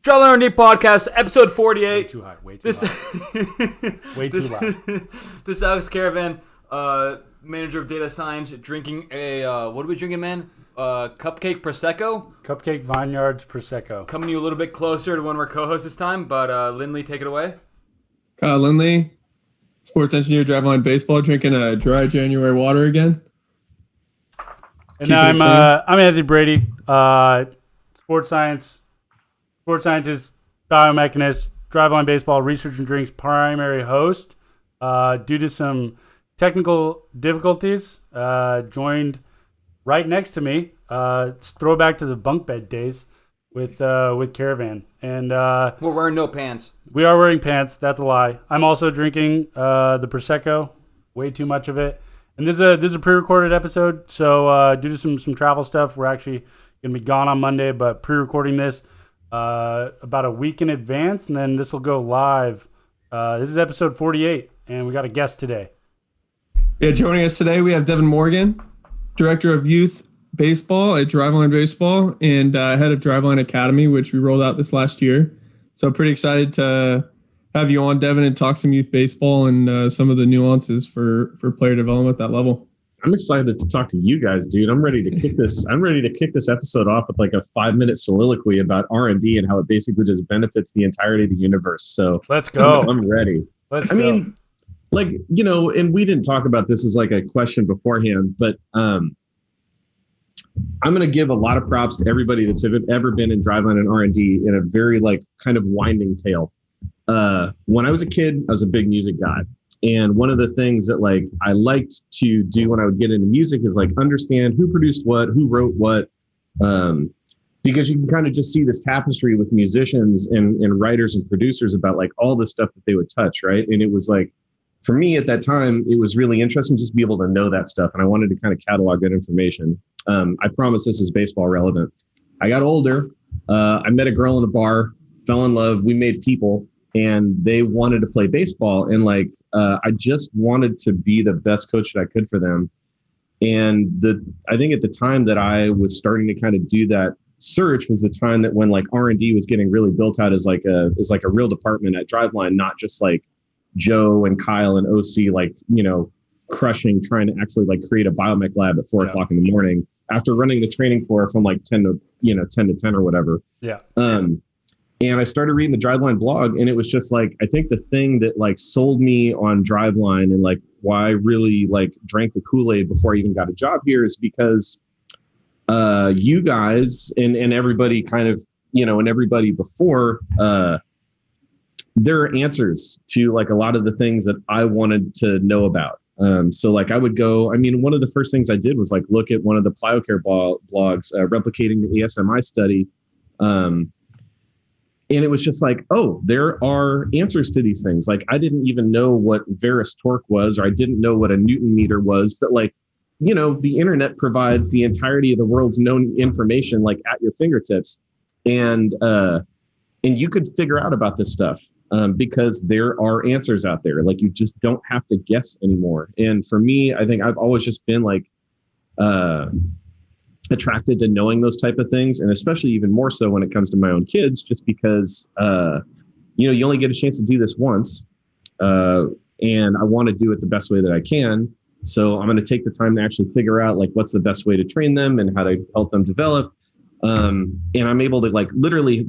Driveline R&D podcast, episode 48. Way too high. Way too loud. Way too loud. This is Alex Caravan, manager of data science, drinking a, what are we drinking, man? Cupcake Prosecco? Cupcake Vineyards Prosecco. Coming to you a little bit closer to one of our co-hosts this time, but Lindley, take it away. Kyle Lindley, sports engineer, Driveline Baseball, drinking a dry January water again. And I'm Anthony Brady, sports scientist, biomechanist, Driveline Baseball research and drinks primary host. Due to some technical difficulties, joined right next to me. It's throwback to the bunk bed days with Caravan, and we're wearing no pants. We are wearing pants. That's a lie. I'm also drinking the Prosecco, way too much of it. And this is a pre-recorded episode, so due to some travel stuff, we're actually gonna be gone on Monday, but pre-recording this about a week in advance, and then this will go live. This is episode 48, and we got a guest today. Yeah, joining us today, we have Deven Morgan, director of youth baseball at Driveline Baseball and head of Driveline Academy, which we rolled out this last year. So pretty excited to have you on, Deven, and talk some youth baseball and some of the nuances for player development at that level. I'm excited to talk to you guys, dude. I'm ready to kick this. I'm ready to kick this episode off with like a 5-minute soliloquy about R&D and how it basically just benefits the entirety of the universe. So let's go. I'm ready. I mean, like, you know, and we didn't talk about this as like a question beforehand, but I'm going to give a lot of props to everybody that's ever been in Driveline and R&D in a very like kind of winding tale. When I was a kid, I was a big music guy. And one of the things that like I liked to do when I would get into music is like understand who produced what, who wrote what, because you can kind of just see this tapestry with musicians and writers and producers about like all the stuff that they would touch, right? And it was like, for me at that time, it was really interesting just to be able to know that stuff. And I wanted to kind of catalog that information. I promise this is baseball relevant. I got older. I met a girl in the bar, fell in love. We made people. And they wanted to play baseball. And like, I just wanted to be the best coach that I could for them. And I think at the time that I was starting to kind of do that search was the time that when like R&D was getting really built out as like a real department at Driveline, not just like Joe and Kyle and OC, like, you know, trying to actually like create a biomech lab at 4 o'clock in the morning after running the training floor from like 10 to 10 or whatever. Yeah. And I started reading the Driveline blog, and it was just like, I think the thing that like sold me on Driveline and like why I really like drank the Kool-Aid before I even got a job here is because you guys and everybody kind of, you know, and everybody before, there are answers to like a lot of the things that I wanted to know about. So like I would go, I mean, one of the first things I did was like look at one of the PlyoCare blogs, replicating the ASMI study. And it was just like, oh, there are answers to these things. Like I didn't even know what Varus torque was, or I didn't know what a Newton meter was, but like, you know, the internet provides the entirety of the world's known information, like at your fingertips. And you could figure out about this stuff because there are answers out there. Like you just don't have to guess anymore. And for me, I think I've always just been like, attracted to knowing those type of things, and especially even more so when it comes to my own kids, just because you know, you only get a chance to do this once, and I want to do it the best way that I can. So I'm going to take the time to actually figure out like what's the best way to train them and how to help them develop. And I'm able to like literally,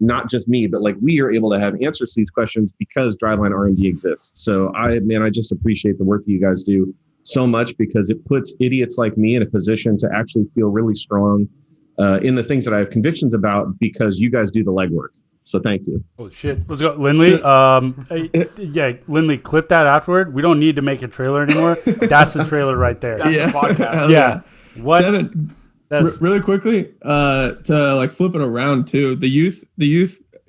not just me, but like we are able to have answers to these questions because Driveline R&D exists. So I just appreciate the work that you guys do. so much because it puts idiots like me in a position to actually feel really strong in the things that I have convictions about because you guys do the legwork. So thank you. Oh shit! Let's go, Lindley. Yeah, Lindley, clip that afterward. We don't need to make a trailer anymore. That's the trailer right there. That's the podcast. Yeah. What? Devin, That's really quickly, to like flip it around too. The youth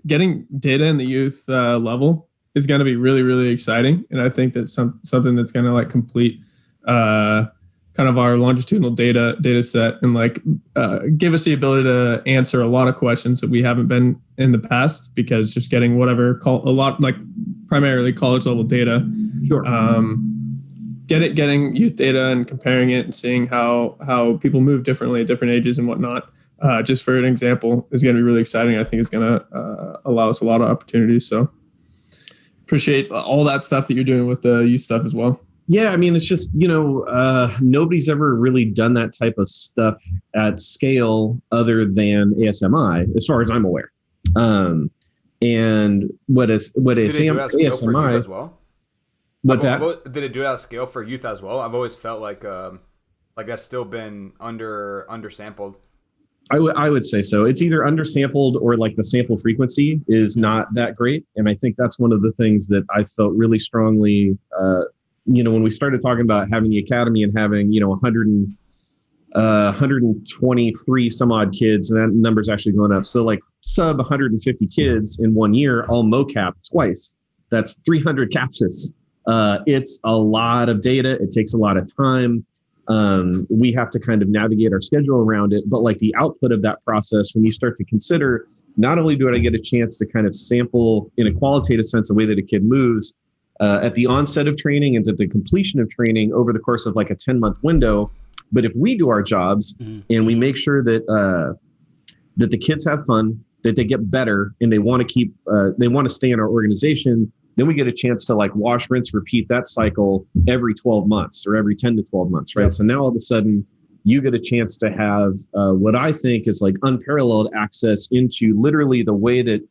getting data in the youth level is going to be really, really exciting, and I think that's something that's going to like complete kind of our longitudinal data set and like give us the ability to answer a lot of questions that we haven't been in the past, because just getting primarily college level data. Sure. Getting youth data and comparing it and seeing how people move differently at different ages and whatnot. Just for an example, is going to be really exciting. I think it's going to allow us a lot of opportunities. So appreciate all that stuff that you're doing with the youth stuff as well. Yeah, I mean, it's just, nobody's ever really done that type of stuff at scale other than ASMI, as far as I'm aware. And what is Did it do it at scale for youth ASMI as well? What's that? Did it do it at scale for youth as well? I've always felt like that's still been undersampled. I would say so. It's either undersampled or like the sample frequency is not that great. And I think that's one of the things that I felt really strongly, when we started talking about having the academy and having, 123 some odd kids, and that number's actually going up. So like sub 150 kids in 1 year, all MoCap twice. That's 300 captures. It's a lot of data. It takes a lot of time. We have to kind of navigate our schedule around it. But like the output of that process, when you start to consider, not only do I get a chance to kind of sample in a qualitative sense the way that a kid moves at the onset of training and at the completion of training over the course of like a 10-month window. But if we do our jobs and we make sure that that the kids have fun, that they get better, and they want to stay in our organization, then we get a chance to like wash, rinse, repeat that cycle every 12 months or every 10 to 12 months, right? Yep. So now all of a sudden you get a chance to have what I think is like unparalleled access into literally the way that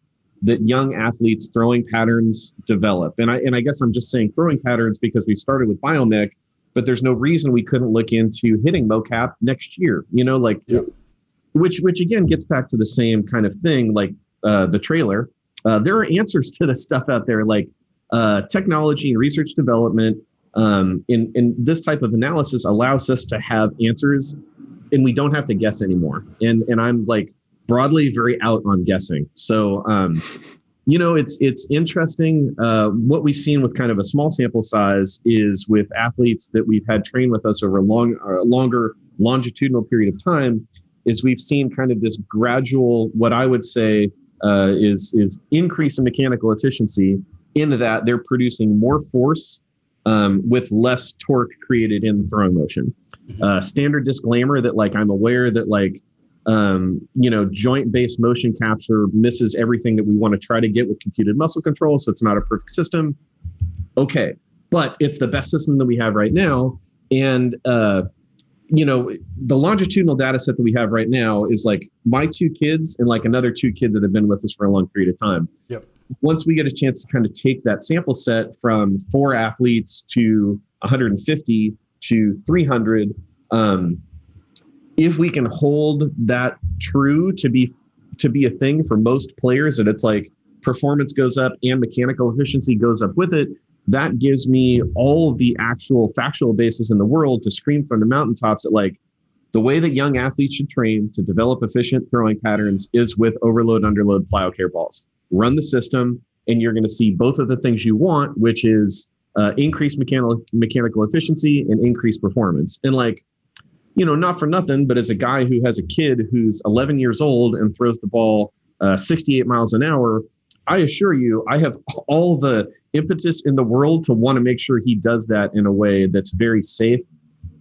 young athletes' throwing patterns develop. And I guess I'm just saying throwing patterns because we started with biomech, but there's no reason we couldn't look into hitting MoCap next year, which again gets back to the same kind of thing, like the trailer. There are answers to this stuff out there, like technology and research development. In this type of analysis allows us to have answers, and we don't have to guess anymore. And I'm like broadly very out on guessing. So it's interesting. What we've seen with kind of a small sample size is with athletes that we've had train with us over a longer longitudinal period of time, is we've seen kind of this gradual, what I would say is increase in mechanical efficiency, in that they're producing more force with less torque created in the throwing motion. Standard disclaimer that like I'm aware that like joint-based motion capture misses everything that we want to try to get with computed muscle control, so it's not a perfect system. Okay, but it's the best system that we have right now, and the longitudinal data set that we have right now is like my two kids and like another two kids that have been with us for a long period of time. Yep. Once we get a chance to kind of take that sample set from 4 athletes to 150 to 300, if we can hold that true to be a thing for most players, and it's like performance goes up and mechanical efficiency goes up with it, that gives me all of the actual factual basis in the world to scream from the mountaintops that like the way that young athletes should train to develop efficient throwing patterns is with overload, underload, plyo care balls. Run the system, and you're going to see both of the things you want, which is increased mechanical efficiency and increased performance. And like, not for nothing, but as a guy who has a kid who's 11 years old and throws the ball 68 miles an hour, I assure you, I have all the impetus in the world to want to make sure he does that in a way that's very safe.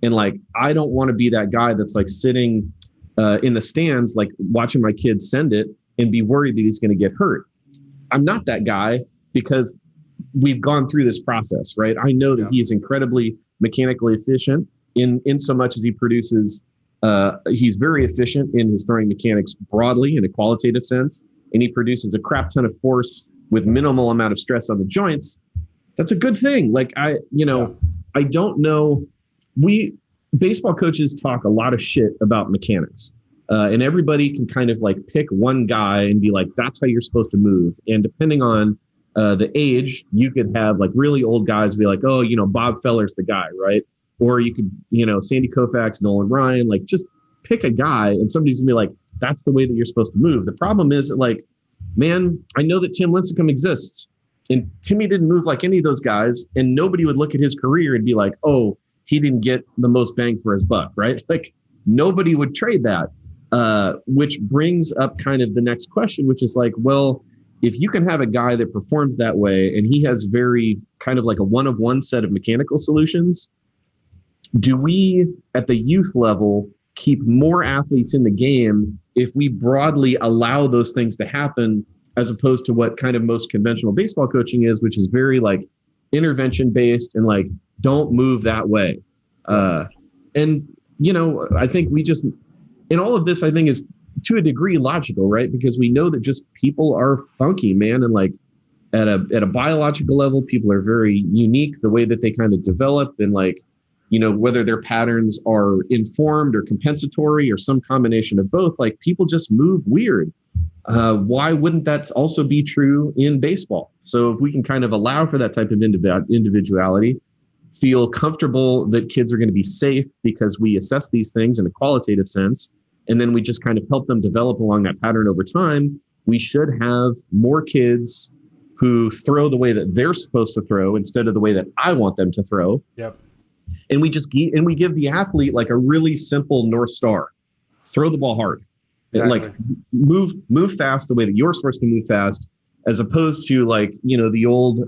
And like, I don't want to be that guy that's like sitting in the stands, like watching my kid send it and be worried that he's going to get hurt. I'm not that guy because we've gone through this process, right? I know that he is incredibly mechanically efficient in so much as he produces. He's very efficient in his throwing mechanics broadly in a qualitative sense, and he produces a crap ton of force with minimal amount of stress on the joints. That's a good thing. Like I don't know baseball coaches talk a lot of shit about mechanics. And everybody can kind of like pick one guy and be like, that's how you're supposed to move. And depending on the age, you could have like really old guys be like, oh, Bob Feller's the guy, right? Or you could, Sandy Koufax, Nolan Ryan, like just pick a guy and somebody's gonna be like, that's the way that you're supposed to move. The problem is that, like, man, I know that Tim Lincecum exists and Timmy didn't move like any of those guys. And nobody would look at his career and be like, oh, he didn't get the most bang for his buck, right? Like nobody would trade that. Which brings up kind of the next question, which is like, well, if you can have a guy that performs that way and he has very kind of like a one-of-one set of mechanical solutions, do we at the youth level keep more athletes in the game if we broadly allow those things to happen, as opposed to what kind of most conventional baseball coaching is, which is very like intervention based and like, don't move that way. And, I think we just, and all of this, I think, is to a degree logical, right? Because we know that just people are funky, man. And like at a biological level, people are very unique, the way that they kind of develop, and like, whether their patterns are informed or compensatory or some combination of both, like people just move weird. Why wouldn't that also be true in baseball? So if we can kind of allow for that type of individuality, feel comfortable that kids are going to be safe because we assess these things in a qualitative sense, and then we just kind of help them develop along that pattern over time, we should have more kids who throw the way that they're supposed to throw instead of the way that I want them to throw. Yep. And we give the athlete like a really simple North Star: throw the ball hard. Exactly. Like move fast the way that you're supposed to move fast, as opposed to like, the old,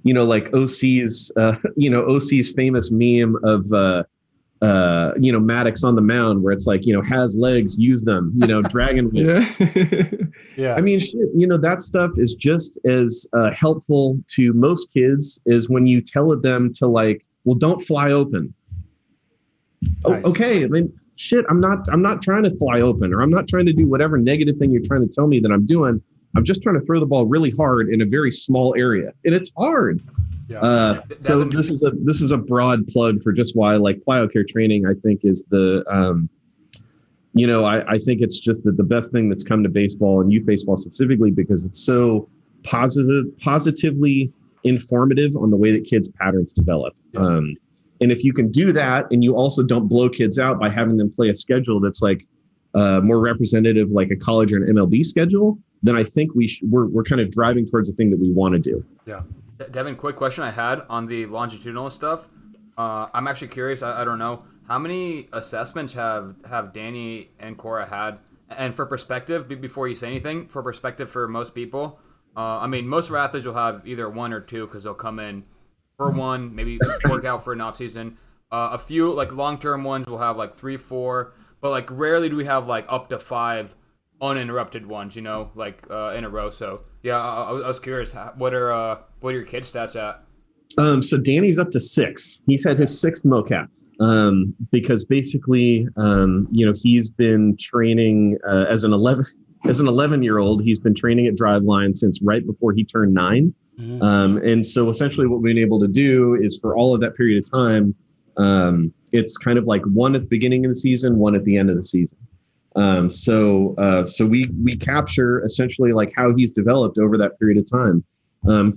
like OC's famous meme of, Maddox on the mound, where it's like, has legs, use them, dragon whip. Yeah. I mean, shit, that stuff is just as helpful to most kids as when you tell them to like, well, don't fly open. Nice. Oh, okay. I mean, shit, I'm not trying to fly open, or I'm not trying to do whatever negative thing you're trying to tell me that I'm doing. I'm just trying to throw the ball really hard in a very small area, and it's hard. Yeah. So this is a broad plug for just why like plyo care training, I think, is the I think it's just the best thing that's come to baseball and youth baseball specifically, because it's so positively informative on the way that kids' patterns develop. Yeah. And if you can do that, and you also don't blow kids out by having them play a schedule that's like more representative, like a college or an MLB schedule, then I think we're kind of driving towards the thing that we want to do. Yeah. Devin, quick question I had on the longitudinal stuff. I'm actually curious. I don't know, how many assessments have Danny and Cora had? And for perspective, before you say anything, for perspective for most people, I mean, most of our athletes will have either one or two, because they'll come in for one, maybe work out for an off season. A few like long-term ones will have like 3, 4, but like rarely do we have like up to 5 uninterrupted ones, like in a row. So yeah, I was curious, what are your kids' stats at? So Danny's up to 6. He's had his 6th MoCap. Because basically, he's been training as an 11-year-old. He's been training at Driveline since right before he turned 9. Mm-hmm. And so essentially what we've been able to do is, for all of that period of time, it's kind of like one at the beginning of the season, one at the end of the season. So we capture essentially like how he's developed over that period of time.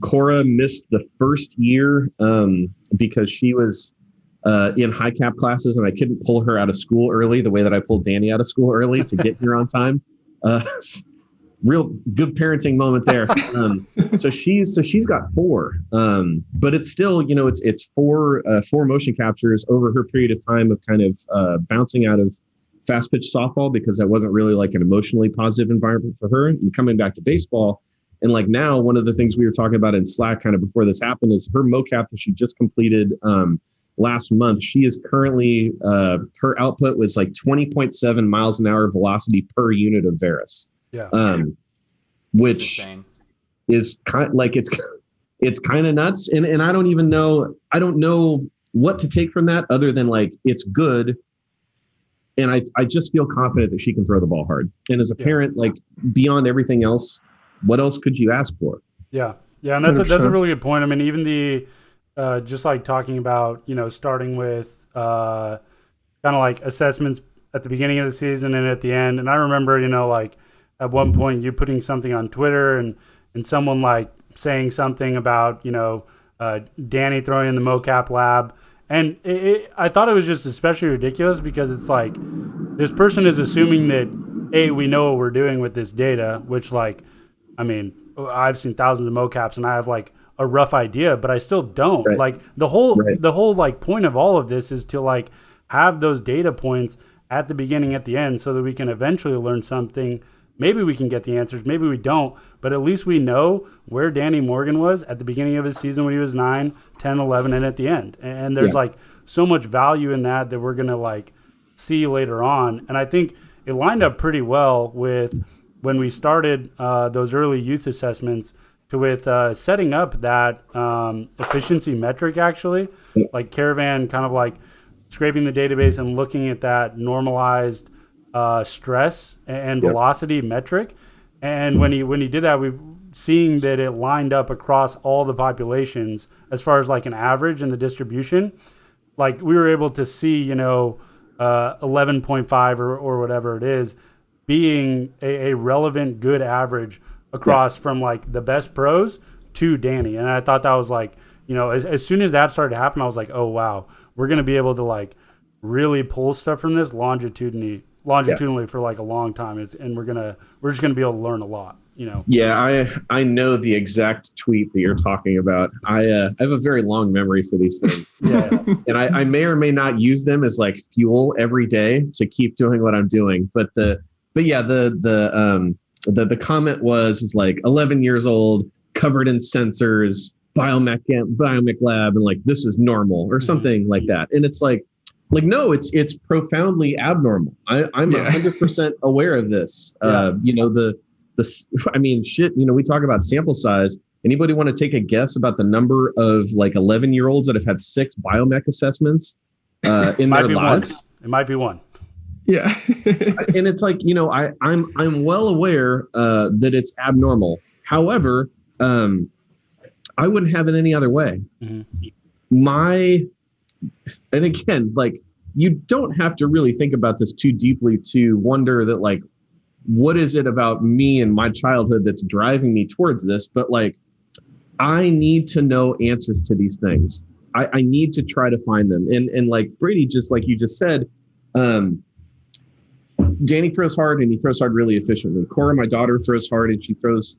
Cora missed the first year because she was in high cap classes, and I couldn't pull her out of school early the way that I pulled Danny out of school early to get here on time. Real good parenting moment there. So she's got 4, but it's still, it's 4 motion captures over her period of time of kind of bouncing out of fast pitch softball, because that wasn't really like an emotionally positive environment for her, and coming back to baseball. And like now, one of the things we were talking about in Slack kind of before this happened is her MoCap that she just completed last month. She is currently, her output was like 20.7 miles an hour velocity per unit of Varus. Yeah. Which is kind of like, it's kind of nuts. And I don't know what to take from that other than like, it's good. And I just feel confident that she can throw the ball hard. And as a parent, like beyond everything else, what else could you ask for? Yeah. Yeah. And that's a really good point. I mean, even the just like talking about, starting with kind of like assessments at the beginning of the season and at the end. And I remember, like at one point you putting something on Twitter and someone like saying something about, Danny throwing in the MoCap lab. And I thought it was just especially ridiculous because it's like this person is assuming that, A, we know what we're doing with this data, which like, I mean, I've seen thousands of MoCaps and I have like a rough idea, but I still don't. Right. Like the whole like point of all of this is to like have those data points at the beginning, at the end, so that we can eventually learn something. Maybe we can get the answers, maybe we don't, but at least we know where Danny Morgan was at the beginning of his season when he was 9, 10, 11, and at the end. And there's like so much value in that we're going to like see later on. And I think it lined up pretty well with when we started those early youth assessments with setting up that efficiency metric, actually, like Caravan kind of like scraping the database and looking at that normalized stress and velocity metric. And when he did that, we've seeing that it lined up across all the populations as far as like an average in the distribution. Like we were able to see, 11.5 or whatever it is being a relevant good average across from like the best pros to Danny. And I thought that was like, as soon as that started to happen, I was like, oh wow, we're going to be able to like really pull stuff from this longitudinally for like a long time. We're just gonna be able to learn a lot. Yeah, I know the exact tweet that you're talking about. I have a very long memory for these things. And I may or may not use them as like fuel every day to keep doing what I'm doing. But the comment was like 11 years old, covered in sensors, biomech lab, and like this is normal or something like that. And it's like no, it's profoundly abnormal. I'm 100% aware of this. We talk about sample size. Anybody want to take a guess about the number of like 11-year-olds that have had 6 biomech assessments in their lives? It might be one. Yeah. And it's like, I'm well aware that it's abnormal. However, I wouldn't have it any other way. Mm-hmm. And again, like you don't have to really think about this too deeply to wonder that like, what is it about me and my childhood that's driving me towards this? But like, I need to know answers to these things. I need to try to find them. And like Brady, just like you just said, Danny throws hard and he throws hard really efficiently. Cora, my daughter, throws hard and she throws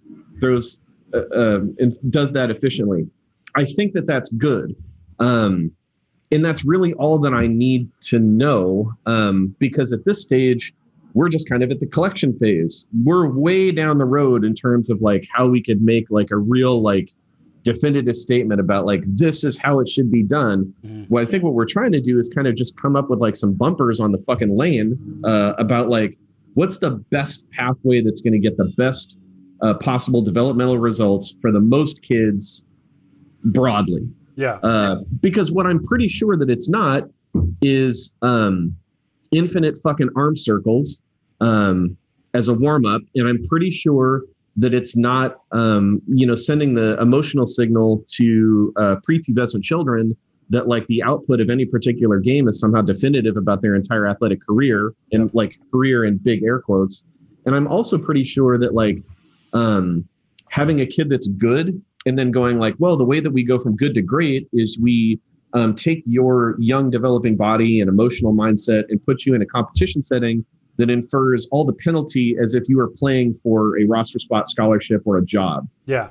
and does that efficiently. I think that that's good. And that's really all that I need to know, because at this stage, we're just kind of at the collection phase. We're way down the road in terms of like how we could make like a real like definitive statement about like this is how it should be done. Well, I think what we're trying to do is kind of just come up with like some bumpers on the fucking lane about like what's the best pathway that's going to get the best possible developmental results for the most kids broadly. Yeah. Because what I'm pretty sure that it's not is infinite fucking arm circles as a warm up. And I'm pretty sure that it's not, sending the emotional signal to prepubescent children that like the output of any particular game is somehow definitive about their entire athletic career and like career in big air quotes. And I'm also pretty sure that like having a kid that's good and then going like, well, the way that we go from good to great is we take your young developing body and emotional mindset and put you in a competition setting that infers all the penalty as if you were playing for a roster spot, scholarship, or a job. Yeah.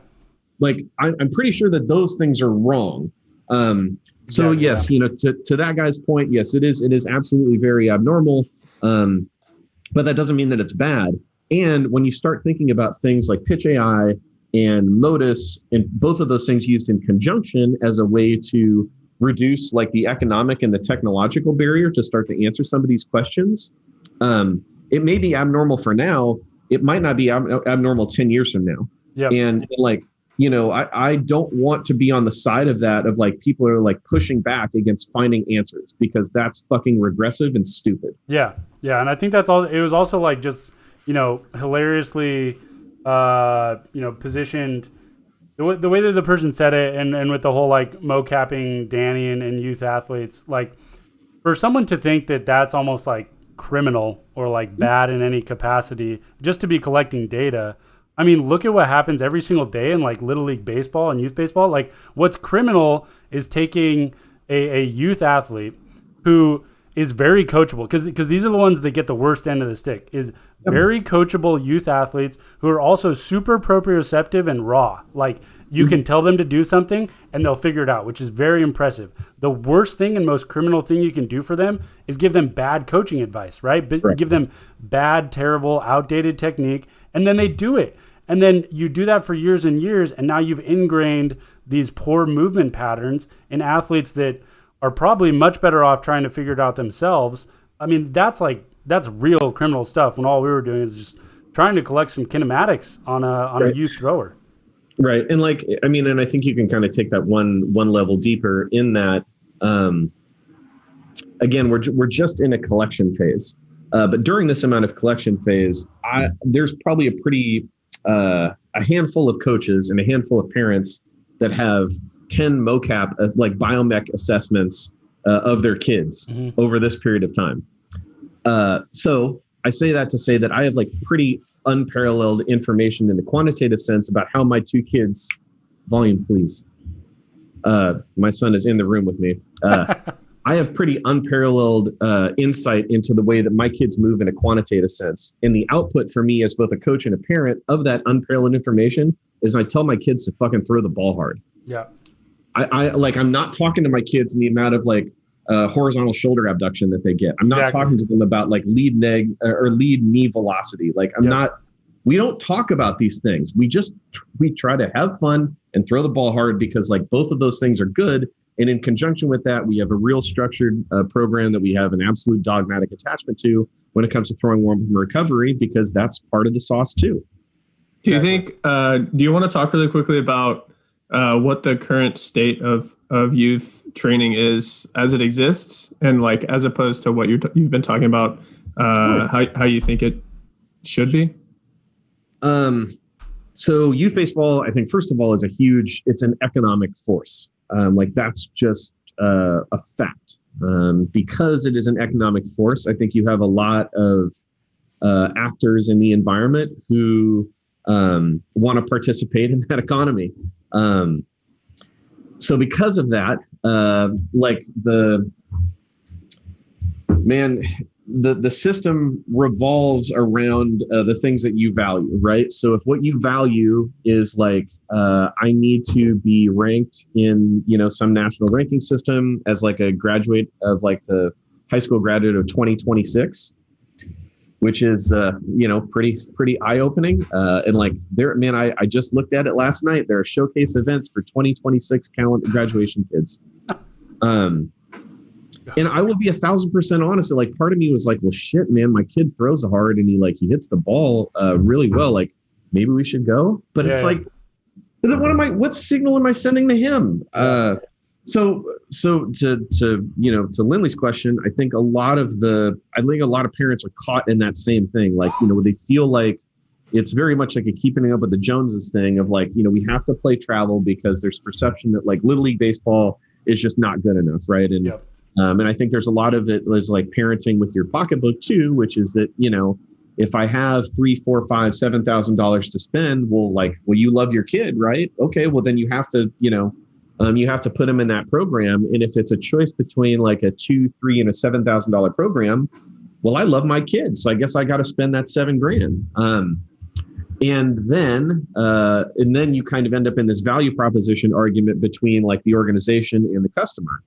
Like I'm pretty sure that those things are wrong. To that guy's point, yes, it is absolutely very abnormal. But that doesn't mean that it's bad. And when you start thinking about things like Pitch AI and Modus, and both of those things used in conjunction as a way to reduce like the economic and the technological barrier to start to answer some of these questions, it may be abnormal for now. It might not be abnormal 10 years from now. Yeah. And like, I don't want to be on the side of that, of like people are like pushing back against finding answers, because that's fucking regressive and stupid. Yeah. Yeah. And I think that's all. It was also like just, hilariously, positioned the way that the person said it, and with the whole like MoCapping Danny and youth athletes, like for someone to think that that's almost like criminal or like bad in any capacity just to be collecting data. I mean, look at what happens every single day in like Little League baseball and youth baseball. Like what's criminal is taking a youth athlete who is very coachable, because these are the ones that get the worst end of the stick, is very coachable youth athletes who are also super proprioceptive and raw. Like you can tell them to do something and they'll figure it out, which is very impressive. The worst thing and most criminal thing you can do for them is give them bad coaching advice, right? But give them bad, terrible, outdated technique, and then they do it. And then you do that for years and years, and now you've ingrained these poor movement patterns in athletes that are probably much better off trying to figure it out themselves. I mean, that's real criminal stuff when all we were doing is just trying to collect some kinematics on a youth thrower. Right. And like, I mean, and I think you can kind of take that one level deeper in that, again, we're just in a collection phase. But during this amount of collection phase, there's probably a handful of coaches and a handful of parents that have 10 MoCap, like biomech assessments of their kids over this period of time. So I say that to say that I have like pretty unparalleled information in the quantitative sense about how my two kids, volume please. My son is in the room with me. I have pretty unparalleled insight into the way that my kids move in a quantitative sense. And the output for me as both a coach and a parent of that unparalleled information is I tell my kids to fucking throw the ball hard. Yeah. I'm not talking to my kids in the amount of like horizontal shoulder abduction that they get. I'm not talking to them about like lead knee velocity. Like we don't talk about these things. We try to have fun and throw the ball hard because like both of those things are good. And in conjunction with that, we have a real structured program that we have an absolute dogmatic attachment to when it comes to throwing warm and recovery, because that's part of the sauce too. Do you think, do you want to talk really quickly about what the current state of youth training is as it exists, and like as opposed to what you've been talking about, how you think it should be? So youth baseball, I think, first of all, it's an economic force. Like that's just a fact. Because it is an economic force, I think you have a lot of actors in the environment who want to participate in that economy. So because of that, the system revolves around the things that you value, right? So if what you value is like, I need to be ranked in, some national ranking system as like a graduate of like the high school graduate of 2026, which is, pretty eye-opening. And like I just looked at it last night. There are showcase events for 2026 graduation kids. And I will be 1,000% honest. Like part of me was like, well, shit, man, my kid throws hard and he hits the ball really well. Like maybe we should go. But it's like, what signal am I sending to him? So to Lindley's question, I think a lot of parents are caught in that same thing. Like, they feel like it's very much like a keeping up with the Joneses thing of like, we have to play travel because there's perception that like Little League baseball is just not good enough. Right. And, and I think there's a lot of it is like parenting with your pocketbook too, which is that, if I have $3,000, $4,000, $5,000, $7,000 to spend, you love your kid, right? Okay. Well, then you have to, you have to put them in that program. And if it's a choice between like a $2,000, $3,000 and a $7,000 program, well, I love my kids. So I guess I got to spend that $7,000. And then you kind of end up in this value proposition argument between like the organization and the customer.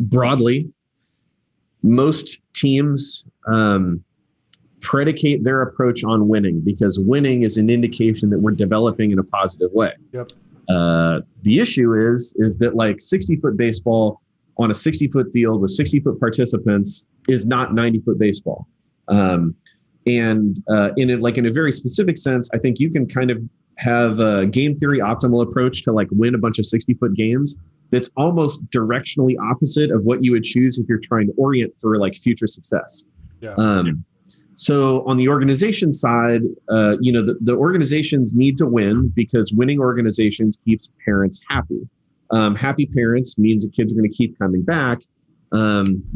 Broadly, most teams predicate their approach on winning because winning is an indication that we're developing in a positive way. Yep. The issue is that like 60-foot baseball on a 60-foot field with 60-foot participants is not 90-foot baseball. In a very specific sense, I think you can kind of have a game theory optimal approach to like win a bunch of 60-foot games that's almost directionally opposite of what you would choose if you're trying to orient for like future success. Yeah. So on the organization side, the organizations need to win because winning organizations keeps parents happy. Happy parents means that kids are going to keep coming back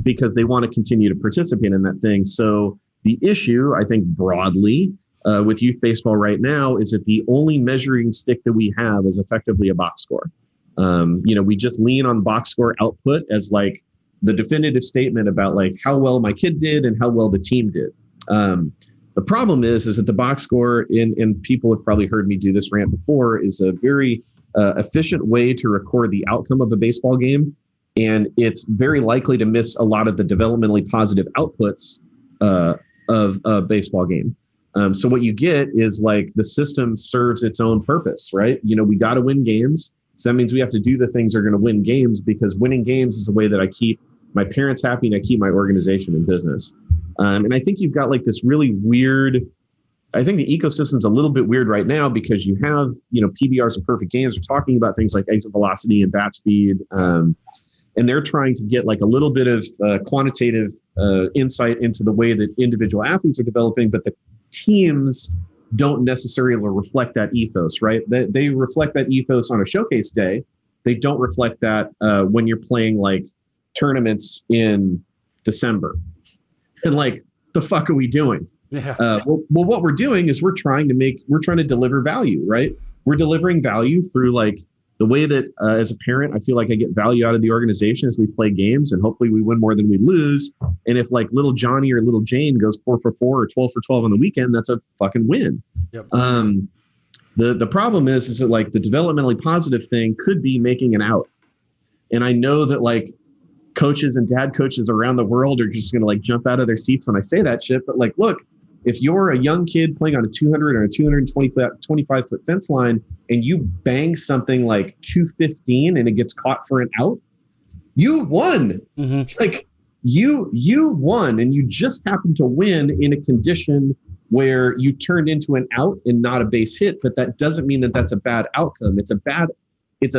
because they want to continue to participate in that thing. So the issue, I think, broadly with youth baseball right now is that the only measuring stick that we have is effectively a box score. We just lean on box score output as like the definitive statement about like how well my kid did and how well the team did. The problem is that the box score, and people have probably heard me do this rant before, is a very efficient way to record the outcome of a baseball game. And it's very likely to miss a lot of the developmentally positive outputs of a baseball game. So what you get is like the system serves its own purpose, right? We got to win games. So that means we have to do the things that are going to win games, because winning games is the way that I keep my parents happy and I keep my organization in business. And I think you've got like this really weird, I think the ecosystem's a little bit weird right now because you have, PBRs and perfect games are talking about things like exit velocity and bat speed. And they're trying to get like a little bit of quantitative insight into the way that individual athletes are developing, but the teams don't necessarily reflect that ethos, right? They reflect that ethos on a showcase day. They don't reflect that when you're playing like tournaments in December. And like, the fuck are we doing? Yeah. Well, what we're doing is we're trying to deliver value, right? We're delivering value through like the way that as a parent, I feel like I get value out of the organization as we play games, and hopefully we win more than we lose. And if like little Johnny or little Jane goes 4 for 4 or 12 for 12 on the weekend, that's a fucking win. Yep. The problem is that like the developmentally positive thing could be making an out. And I know that like coaches and dad coaches around the world are just going to like jump out of their seats when I say that shit. But like, look, if you're a young kid playing on a 200 or a 225 foot fence line and you bang something like 215 and it gets caught for an out, you won. Mm-hmm. Like you won, and you just happened to win in a condition where you turned into an out and not a base hit. But that doesn't mean that that's a bad outcome. It's a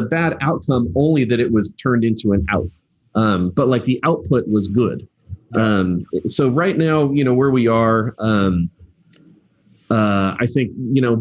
bad outcome only that it was turned into an out. But like the output was good. So right now, where we are, I think,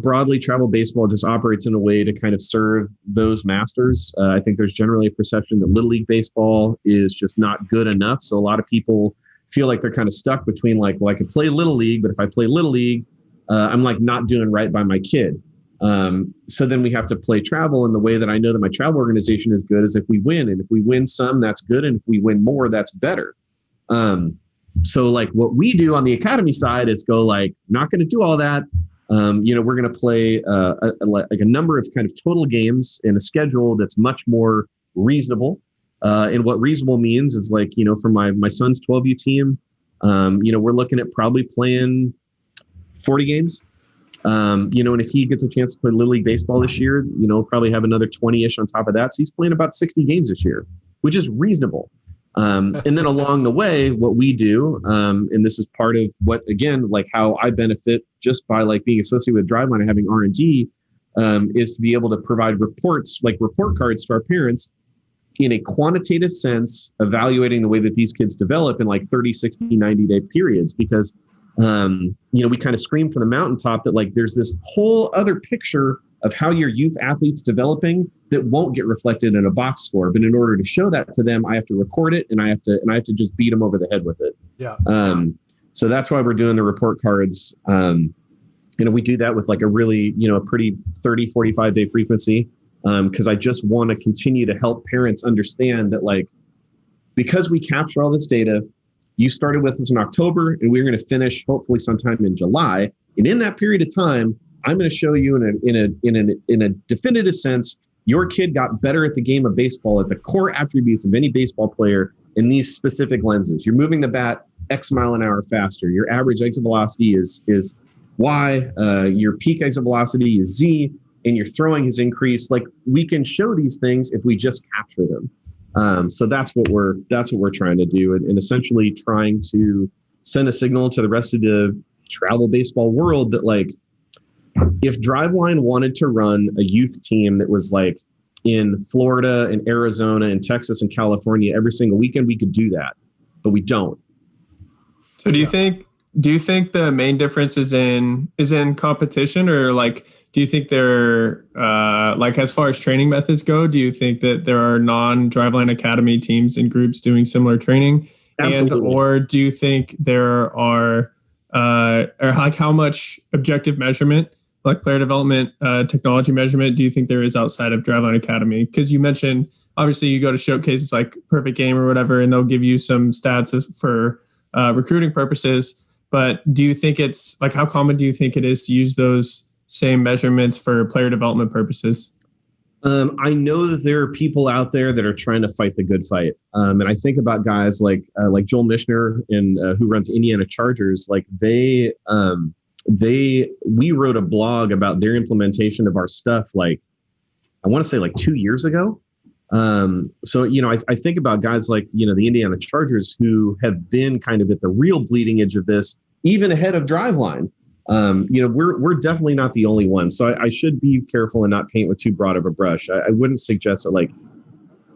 broadly travel baseball just operates in a way to kind of serve those masters. I think there's generally a perception that Little League baseball is just not good enough. So a lot of people feel like they're kind of stuck between like, well, I could play Little League, but if I play Little League, I'm like not doing right by my kid. So then we have to play travel. And the way that I know that my travel organization is good is if we win, and if we win some, that's good. And if we win more, that's better. So like what we do on the academy side is go like, not going to do all that. We're going to play like a number of kind of total games in a schedule that's much more reasonable. And what reasonable means is like, for my son's 12U team, we're looking at probably playing 40 games. And if he gets a chance to play Little League baseball this year, probably have another 20-ish on top of that. So he's playing about 60 games this year, which is reasonable. And then along the way, what we do, and this is part of what, again, like how I benefit just by like being associated with Driveline and having R&D, is to be able to provide reports, like report cards to our parents in a quantitative sense, evaluating the way that these kids develop in like 30, 60, 90-day periods. Because, we kind of scream from the mountaintop that like there's this whole other picture of how your youth athlete's developing that won't get reflected in a box score. But in order to show that to them, I have to record it, and I have to just beat them over the head with it. Yeah. So that's why we're doing the report cards. We do that with like a really, a pretty 30, 45 day frequency. Because I just want to continue to help parents understand that like, because we capture all this data, you started with us in October and we're going to finish hopefully sometime in July. And in that period of time, I'm going to show you in a definitive sense, your kid got better at the game of baseball at the core attributes of any baseball player in these specific lenses. You're moving the bat X mile an hour faster. Your average exit velocity is Y. Your peak exit velocity is Z, and your throwing has increased. Like, we can show these things if we just capture them. So that's what we're trying to do, and essentially trying to send a signal to the rest of the travel baseball world that like, if Driveline wanted to run a youth team that was like in Florida and Arizona and Texas and California every single weekend, we could do that, but we don't. So do you think do you think the main difference is in competition, or like do you think there like as far as training methods go, do you think that there are non-Driveline Academy teams and groups doing similar training? Absolutely. And or do you think there are or like how much objective measurement, like player development, technology measurement, do you think there is outside of Driveline Academy? Because you mentioned obviously you go to showcases like Perfect Game or whatever, and they'll give you some stats for recruiting purposes. But do you think it's like, how common do you think it is to use those same measurements for player development purposes? I know that there are people out there that are trying to fight the good fight. And I think about guys like Joel Mishner and who runs Indiana Chargers. Like we wrote a blog about their implementation of our stuff. Like I want to say like 2 years ago. So, I think about guys like, the Indiana Chargers who have been kind of at the real bleeding edge of this, even ahead of Driveline. We're definitely not the only one. So I should be careful and not paint with too broad of a brush. I wouldn't suggest that, like,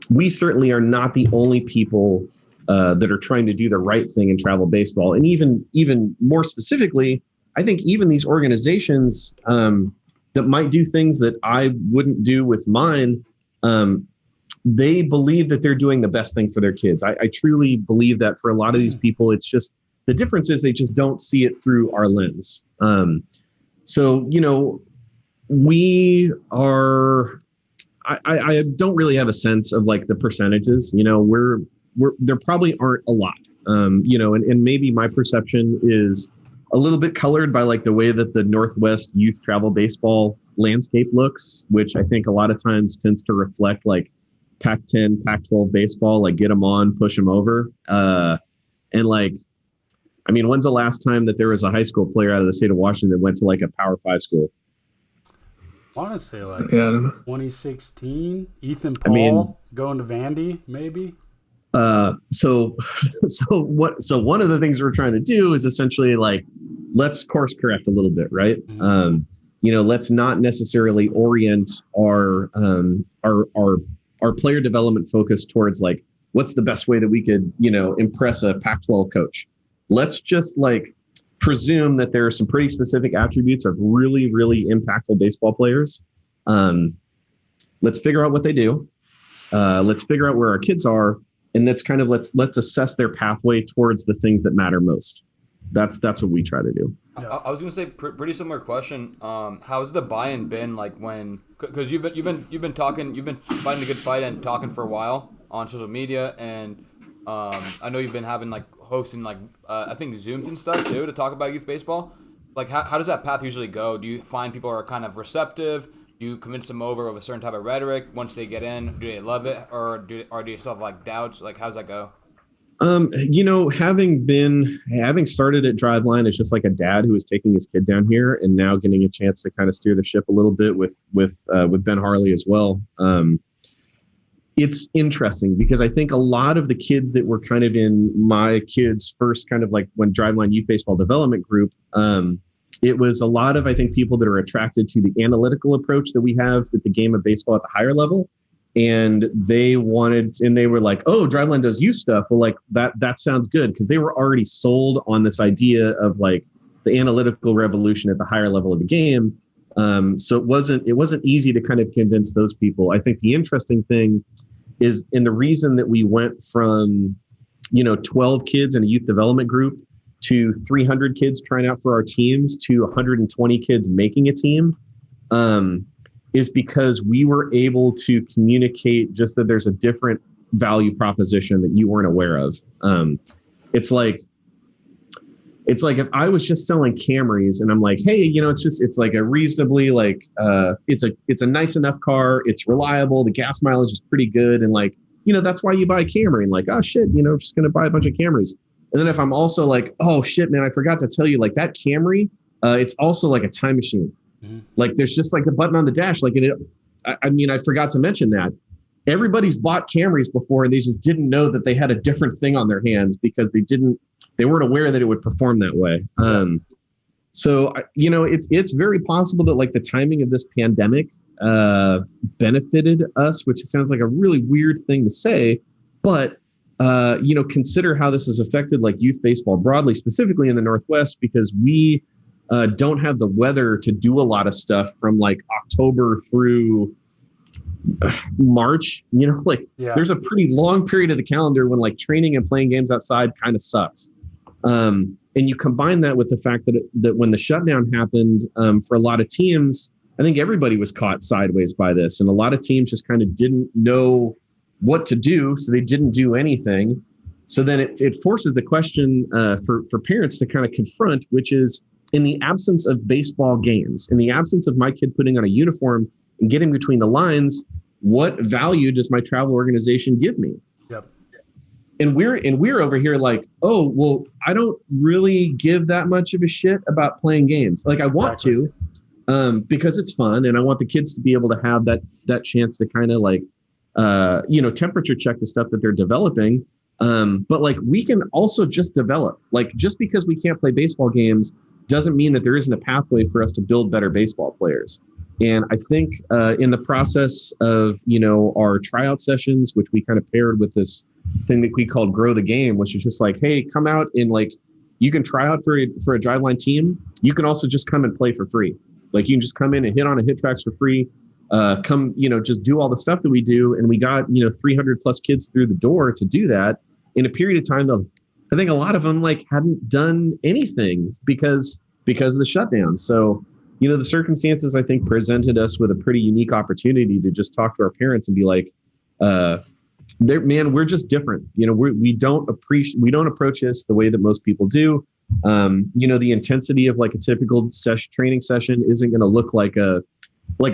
we certainly are not the only people that are trying to do the right thing in travel baseball. And even more specifically, I think even these organizations that might do things that I wouldn't do with mine, they believe that they're doing the best thing for their kids. I truly believe that for a lot of these people, it's just, the difference is they just don't see it through our lens. We are, I don't really have a sense of like the percentages, there probably aren't a lot, and maybe my perception is a little bit colored by like the way that the Northwest youth travel baseball landscape looks, which I think a lot of times tends to reflect like Pac-10, Pac-12 baseball, like get them on, push them over. And like, I mean, when's the last time that there was a high school player out of the state of Washington that went to like a Power 5 school? I want to say like 2016, Ethan Paul going to Vandy, maybe. So one of the things we're trying to do is essentially like, let's course correct a little bit, right? Mm-hmm. Let's not necessarily orient our player development focus towards like, what's the best way that we could, impress a Pac-12 coach. Let's just like presume that there are some pretty specific attributes of really, really impactful baseball players. Let's figure out what they do. Let's figure out where our kids are. And that's kind of, let's assess their pathway towards the things that matter most. That's what we try to do. I was gonna say pretty similar question. How's the buy-in been like when? Because you've been talking, you've been fighting a good fight and talking for a while on social media, and I know you've been having like hosting like I think Zooms and stuff too to talk about youth baseball. Like how does that path usually go? Do you find people are kind of receptive? Do you convince them over with a certain type of rhetoric? Once they get in, do they love it, or do you still have like doubts? Like how's that go? Having started at Driveline as just like a dad who was taking his kid down here, and now getting a chance to kind of steer the ship a little bit with Ben Harley as well. It's interesting because I think a lot of the kids that were kind of in my kids' first kind of like when Driveline Youth Baseball Development Group, it was a lot of, I think, people that are attracted to the analytical approach that we have at the game of baseball at the higher level. And they were like, oh, Driveline does youth stuff. Well, like that sounds good, because they were already sold on this idea of like the analytical revolution at the higher level of the game. So it wasn't easy to kind of convince those people. I think the interesting thing is, and the reason that we went from, 12 kids in a youth development group to 300 kids trying out for our teams to 120 kids making a team, is because we were able to communicate just that there's a different value proposition that you weren't aware of. It's like if I was just selling Camrys and I'm like, hey, it's like a reasonably like, it's a nice enough car. It's reliable. The gas mileage is pretty good. And like, that's why you buy a Camry, and like, oh shit, I'm just going to buy a bunch of Camrys. And then if I'm also like, oh shit, man, I forgot to tell you, like that Camry, it's also like a time machine. Mm-hmm. Like there's just like a button on the dash. Like I forgot to mention that everybody's bought Camrys before, and they just didn't know that they had a different thing on their hands because they weren't aware that it would perform that way. So it's very possible that like the timing of this pandemic benefited us, which sounds like a really weird thing to say, but consider how this has affected like youth baseball broadly, specifically in the Northwest, because we don't have the weather to do a lot of stuff from like October through March. There's a pretty long period of the calendar when like training and playing games outside kind of sucks. And you combine that with the fact that when the shutdown happened for a lot of teams, I think everybody was caught sideways by this, and a lot of teams just kind of didn't know what to do, so they didn't do anything. So then it forces the question for parents to kind of confront, which is, in the absence of baseball games, in the absence of my kid putting on a uniform and getting between the lines, what value does my travel organization give me? Yep. And we're over here like, oh, well, I don't really give that much of a shit about playing games. Like I want to, because it's fun, and I want the kids to be able to have that chance to kind of like, temperature check the stuff that they're developing. But like we can also just develop. Like just because we can't play baseball games doesn't mean that there isn't a pathway for us to build better baseball players. And I think in the process of, our tryout sessions, which we kind of paired with this thing that we called Grow the Game, which is just like, hey, come out and like, you can try out for a Driveline team. You can also just come and play for free. Like you can just come in and hit on a hit tracks for free. Just do all the stuff that we do. And we got, 300 plus kids through the door to do that in a period of time. Though I think a lot of them like hadn't done anything because of the shutdown. So, the circumstances I think presented us with a pretty unique opportunity to just talk to our parents and be like, we're just different. We don't approach this the way that most people do. The intensity of like a typical training session isn't going to look like a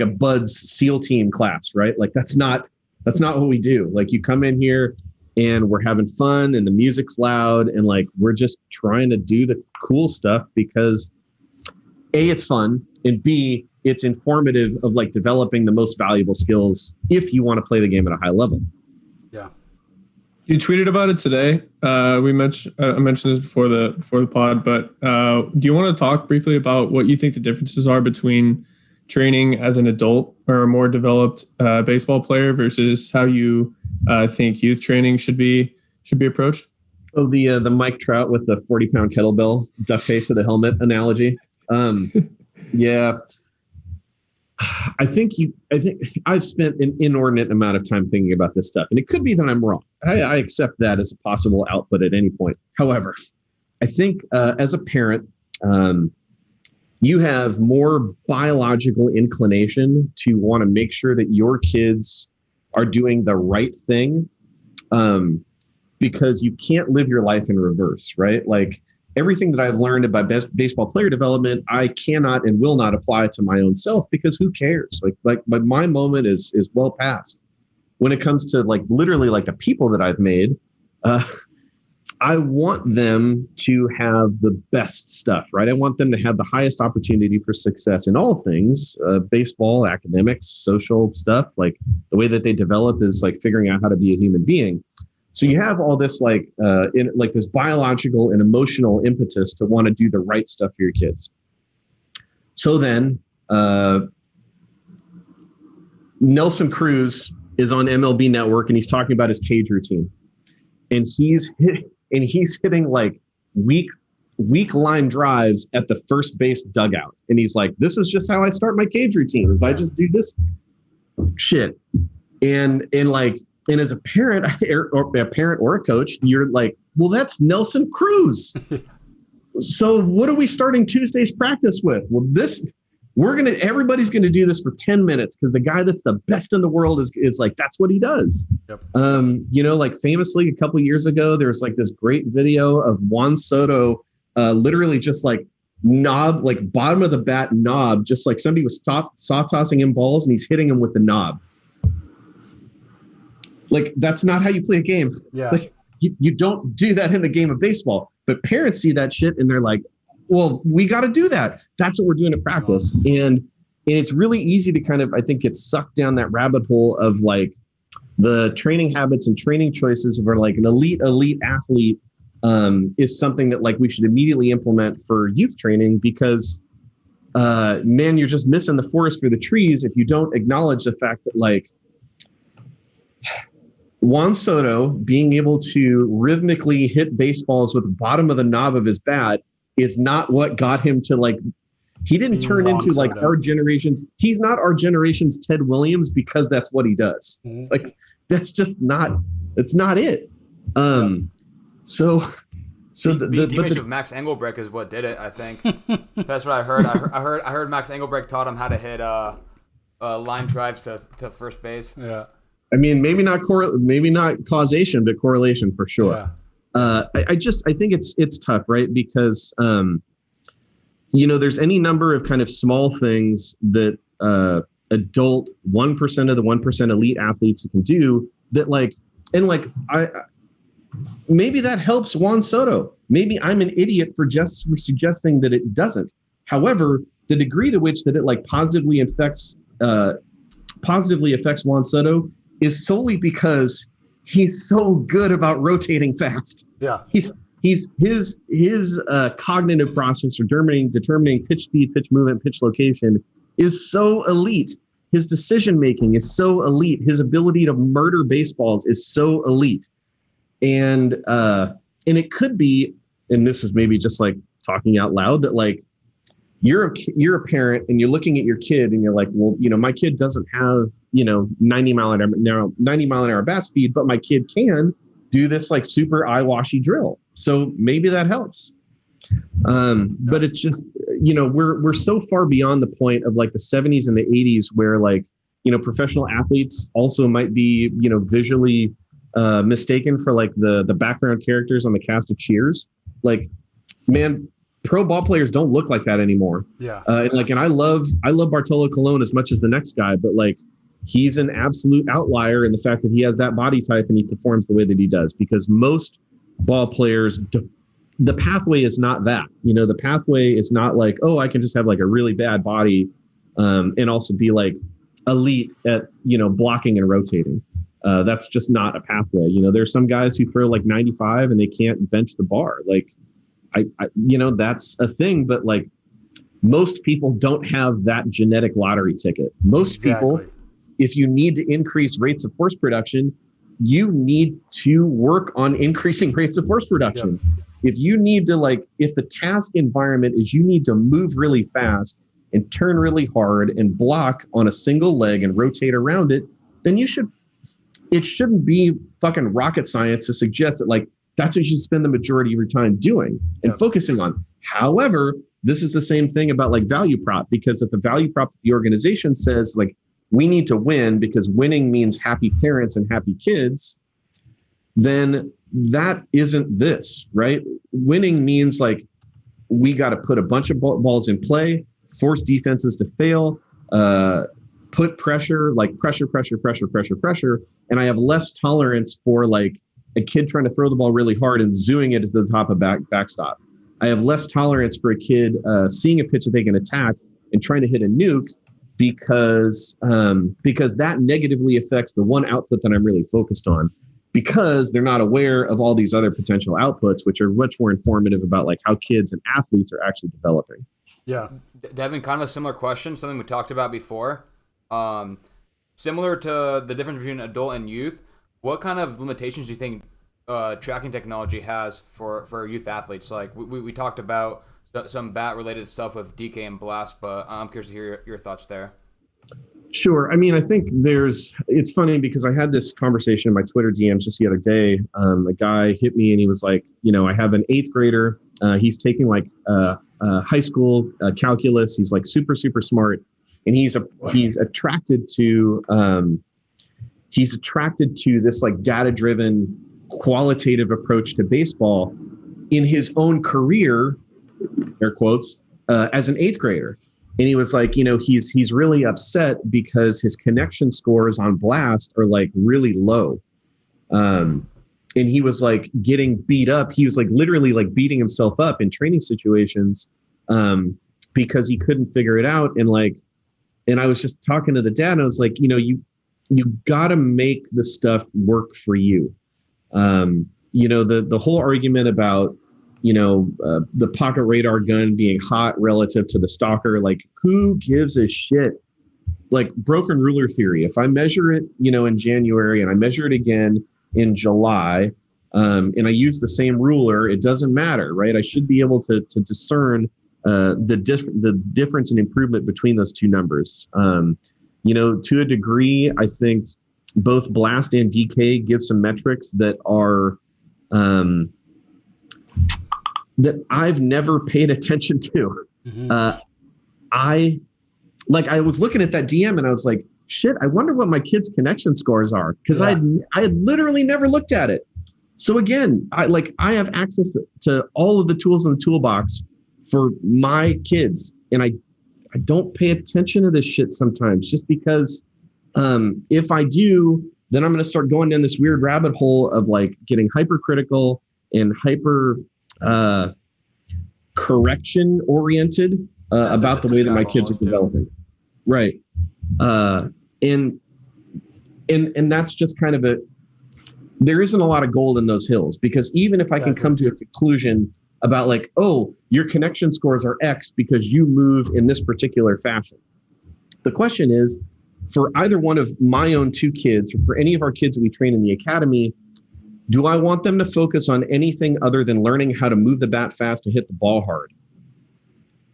Bud's SEAL team class, right? Like that's not what we do. Like you come in here and we're having fun and the music's loud and like we're just trying to do the cool stuff because A, it's fun, and B, it's informative of like developing the most valuable skills if you want to play the game at a high level. Yeah. You tweeted about it today. I mentioned this before the pod, but do you want to talk briefly about what you think the differences are between training as an adult or a more developed baseball player versus how you think youth training should be approached? Oh, the Mike Trout with the 40-pound kettlebell duct tape to the helmet analogy. Yeah. I think I've spent an inordinate amount of time thinking about this stuff, and it could be that I'm wrong. I accept that as a possible output at any point. However, I think as a parent, you have more biological inclination to want to make sure that your kids are doing the right thing, because you can't live your life in reverse, right? Like everything that I've learned about baseball player development, I cannot and will not apply to my own self because who cares? But my moment is well past. When it comes to like literally like the people that I've made, I want them to have the best stuff, right? I want them to have the highest opportunity for success in all things, baseball, academics, social stuff. Like the way that they develop is like figuring out how to be a human being. So you have all this like this biological and emotional impetus to want to do the right stuff for your kids. So then Nelson Cruz is on MLB Network and he's talking about his cage routine, and he's hitting like weak line drives at the first base dugout, and he's like, "This is just how I start my cage routine. Is I just do this shit." And as a parent or a coach, you're like, well, that's Nelson Cruz. So what are we starting Tuesday's practice with? Well, everybody's going to do this for 10 minutes because the guy that's the best in the world is like, that's what he does. Yep. Like famously a couple years ago, there was like this great video of Juan Soto, literally just like bottom of the bat knob, just like somebody was soft tossing him balls and he's hitting him with the knob. Like, that's not how you play a game. Yeah. Like, you don't do that in the game of baseball. But parents see that shit and they're like, well, we got to do that. That's what we're doing at practice. And it's really easy to kind of, I think, get sucked down that rabbit hole of like the training habits and training choices of like an elite athlete is something that like we should immediately implement for youth training because, man, you're just missing the forest for the trees if you don't acknowledge the fact that like Juan Soto being able to rhythmically hit baseballs with the bottom of the knob of his bat is not what got him to like. He didn't turn into like our generation's. He's not our generation's Ted Williams because that's what he does. Mm-hmm. Like that's just not. That's not it. So the image of Max Engelbrecht is what did it. I think that's what I heard. I heard Max Engelbrecht taught him how to hit line drives to first base. Yeah. I mean, maybe not causation, but correlation for sure. Yeah. I think it's tough, right? Because there's any number of kind of small things that adult 1% of the 1% elite athletes can do that, maybe that helps Juan Soto. Maybe I'm an idiot for suggesting that it doesn't. However, the degree to which that it like positively affects Juan Soto is solely because he's so good about rotating fast. Yeah. His cognitive process for determining pitch speed, pitch movement, pitch location is so elite. His decision making is so elite. His ability to murder baseballs is so elite. And it could be, and this is maybe just like talking out loud, that like you're a parent and you're looking at your kid and you're like, well, my kid doesn't have 90 mile an hour bat speed, but my kid can do this like super eye-washy drill. So maybe that helps. But it's just we're so far beyond the point of like the 70s and the 80s where like professional athletes also might be visually mistaken for like the background characters on the cast of Cheers. Like, man, pro ball players don't look like that anymore. Yeah. And I love Bartolo Colon as much as the next guy, but like he's an absolute outlier in the fact that he has that body type and he performs the way that he does, because most ball players, the pathway is not that. The pathway is not like, oh, I can just have like a really bad body and also be like elite at, blocking and rotating. That's just not a pathway. There's some guys who throw like 95 and they can't bench the bar. Like, I that's a thing, but like most people don't have that genetic lottery ticket. Most people, if you need to increase rates of horse production, you need to work on increasing rates of horse production. Yep. If you need to if the task environment is you need to move really fast and turn really hard and block on a single leg and rotate around it, then it shouldn't be fucking rocket science to suggest that like that's what you should spend the majority of your time doing and focusing on. However, this is the same thing about like value prop, because if the value prop that the organization says like we need to win because winning means happy parents and happy kids, then that isn't this, right? Winning means like we got to put a bunch of balls in play, force defenses to fail, put pressure, like pressure. And I have less tolerance for like a kid trying to throw the ball really hard and zooing it to the top of backstop. I have less tolerance for a kid seeing a pitch that they can attack and trying to hit a nuke because that negatively affects the one output that I'm really focused on, because they're not aware of all these other potential outputs, which are much more informative about like how kids and athletes are actually developing. Yeah. Deven, kind of a similar question, something we talked about before. Similar to the difference between adult and youth, what kind of limitations do you think tracking technology has for youth athletes? Like we talked about some bat-related stuff with DK and Blast, but I'm curious to hear your thoughts there. Sure. I mean, I think it's funny because I had this conversation in my Twitter DMs just the other day. A guy hit me and he was like, I have an 8th grader. He's taking like high school calculus. He's like super, super smart. And he's attracted to this like data-driven qualitative approach to baseball in his own career, air quotes, as an 8th grader. And he was like, he's really upset because his connection scores on Blast are like really low. And he was like getting beat up. He was like literally like beating himself up in training situations because he couldn't figure it out. And I was just talking to the dad and I was like, you got to make the stuff work for you. The whole argument about, the pocket radar gun being hot relative to the stalker, like who gives a shit? Like broken ruler theory. If I measure it, in January and I measure it again in July, and I use the same ruler, it doesn't matter, right? I should be able to discern the difference in improvement between those two numbers. To a degree, I think both blast and DK give some metrics that are that I've never paid attention to. Mm-hmm. I was looking at that DM and I was like, shit, I wonder what my kids' connection scores are, because I had literally never looked at it. So again, I have access to all of the tools in the toolbox for my kids, and I don't pay attention to this shit sometimes, just because if I do, then I'm going to start going down this weird rabbit hole of like getting hypercritical and hyper correction oriented about the way that my kids are developing. Right. And that's just kind of there isn't a lot of gold in those hills, because even if I can come to a conclusion about like, oh, your connection scores are X because you move in this particular fashion. The question is, for either one of my own two kids, or for any of our kids that we train in the academy, do I want them to focus on anything other than learning how to move the bat fast and hit the ball hard?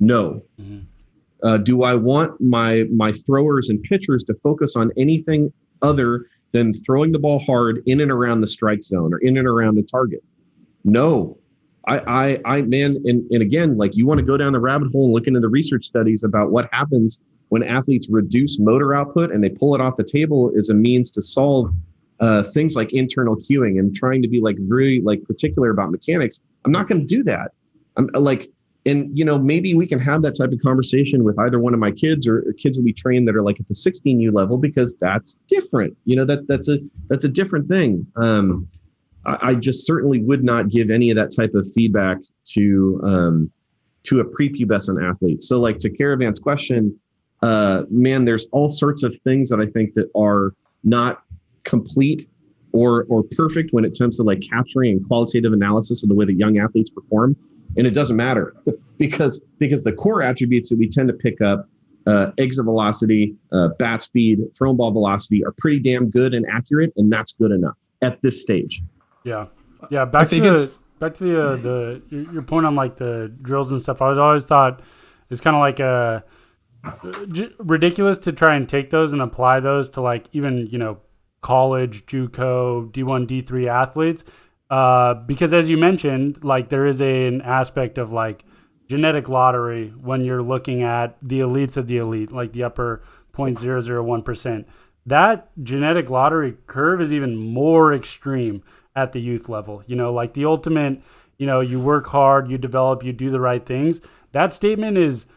No. Mm-hmm. Do I want my throwers and pitchers to focus on anything other than throwing the ball hard in and around the strike zone or in and around the target? No. And again, like, you want to go down the rabbit hole and look into the research studies about what happens when athletes reduce motor output and they pull it off the table as a means to solve things like internal cueing and trying to be like very like particular about mechanics. I'm not going to do that. I'm like, and maybe we can have that type of conversation with either one of my kids or kids that we train that are like at the 16U level, because that's different. That's a different thing. I just certainly would not give any of that type of feedback to a prepubescent athlete. So like, to Caravan's question, man, there's all sorts of things that I think that are not complete or perfect when it comes to like capturing and qualitative analysis of the way that young athletes perform. And it doesn't matter because the core attributes that we tend to pick up, exit velocity, bat speed, thrown ball velocity, are pretty damn good and accurate, and that's good enough at this stage. Yeah. Back to your point on like the drills and stuff. I always thought it's kind of like ridiculous to try and take those and apply those to like even college, JUCO, D1, D3 athletes. Because as you mentioned, like, there is an aspect of like genetic lottery when you're looking at the elites of the elite, like the upper 0.001%. That genetic lottery curve is even more extreme at the youth level. Like the ultimate, you work hard, you develop, you do the right things. That statement is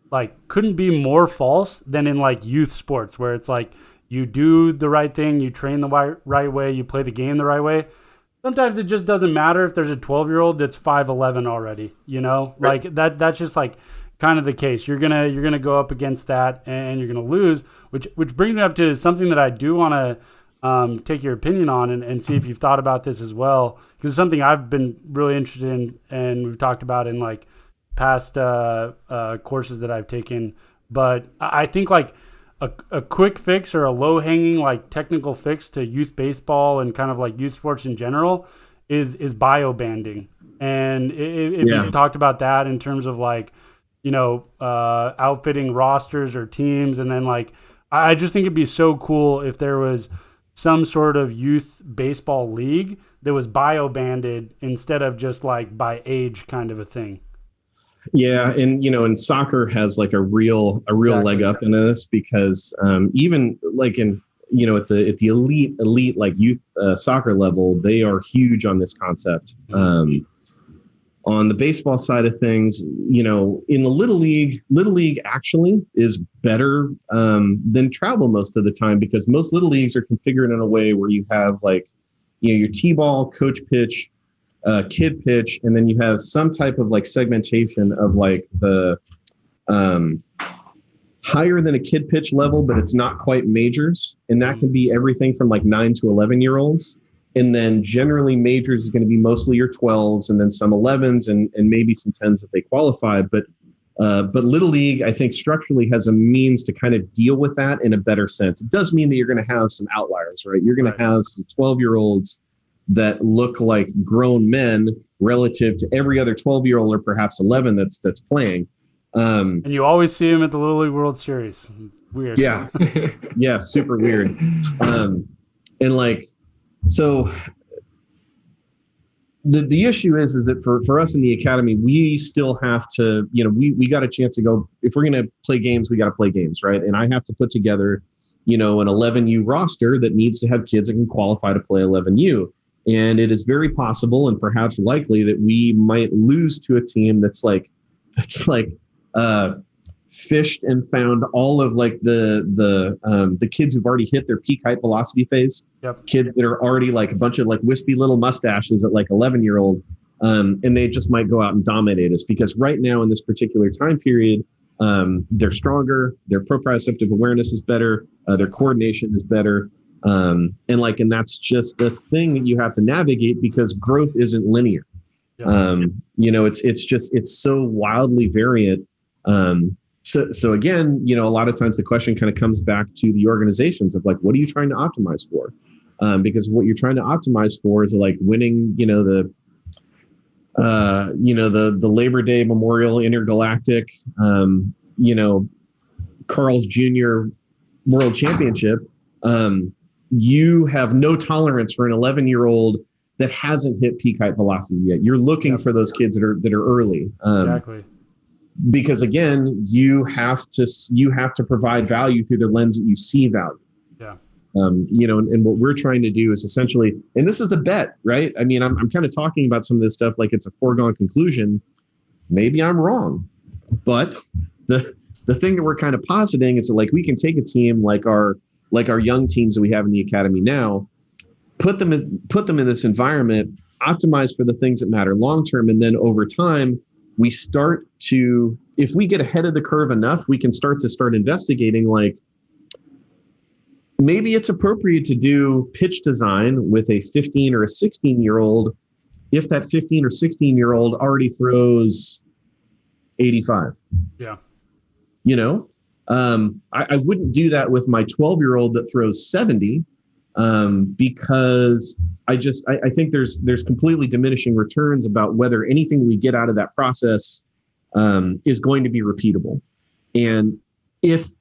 like, couldn't be more false than in like youth sports, where it's like, you do the right thing, you train the right way, you play the game the right way. Sometimes it just doesn't matter if there's a 12-year-old that's 5'11" already, Right. Like that's just like kind of the case. You're gonna go up against that and you're gonna lose, which brings me up to something that I do want to take your opinion on and see if you've thought about this as well, because it's something I've been really interested in and we've talked about in like past courses that I've taken. But I think like a quick fix or a low-hanging like technical fix to youth baseball and kind of like youth sports in general is bio-banding. And if you've talked about that in terms of like, outfitting rosters or teams, and then like, I just think it'd be so cool if there was some sort of youth baseball league that was bio-banded instead of just like by age kind of a thing. Yeah, and soccer has like a real leg up in this, because even like in at the elite like youth soccer level, they are huge on this concept. On the baseball side of things, in the little league actually is better than travel most of the time, because most little leagues are configured in a way where you have like your T-ball, coach pitch, kid pitch, and then you have some type of like segmentation of like the higher than a kid pitch level, but it's not quite majors, and that can be everything from like 9 to 11-year-olds. And then generally majors is going to be mostly your 12s and then some 11s and maybe some 10s if they qualify. But Little League, I think, structurally has a means to kind of deal with that in a better sense. It does mean that you're going to have some outliers, right? You're going to have some 12-year-olds that look like grown men relative to every other 12-year-old or perhaps 11 that's playing. And you always see him at the Little League World Series. It's weird. Yeah. Yeah. Super weird. And like, so the issue is that for us in the academy, we still have to, we got a chance to go, if we're going to play games, we got to play games. Right. And I have to put together, an 11U roster that needs to have kids that can qualify to play 11U. And it is very possible and perhaps likely that we might lose to a team that's like fished and found all of like the kids who've already hit their peak height velocity phase. Yep. Kids that are already like a bunch of like wispy little mustaches at like 11-year-old. And they just might go out and dominate us because right now in this particular time period, they're stronger, their proprioceptive awareness is better, their coordination is better. And that's just the thing that you have to navigate because growth isn't linear. Yeah. It's so wildly variant. So again, a lot of times the question kind of comes back to the organizations of like, what are you trying to optimize for? Because what you're trying to optimize for is like winning, the Labor Day Memorial Intergalactic, Carl's Jr. World Championship. You have no tolerance for an 11-year-old that hasn't hit peak height velocity yet. You're looking for those kids that are early. Exactly. Because again, you have to provide value through the lens that you see value. Yeah. And what we're trying to do is essentially, and this is the bet, right? I mean, I'm kind of talking about some of this stuff like it's a foregone conclusion. Maybe I'm wrong, but the thing that we're kind of positing is that like we can take a team like our young teams that we have in the academy now, put them in this environment, optimize for the things that matter long term, and then over time we start to, if we get ahead of the curve enough, we can start investigating like maybe it's appropriate to do pitch design with a 15 or a 16-year-old if that 15 or 16-year-old already throws 85. Yeah. I wouldn't do that with my 12-year-old that throws 70 because I think there's completely diminishing returns about whether anything we get out of that process is going to be repeatable. And if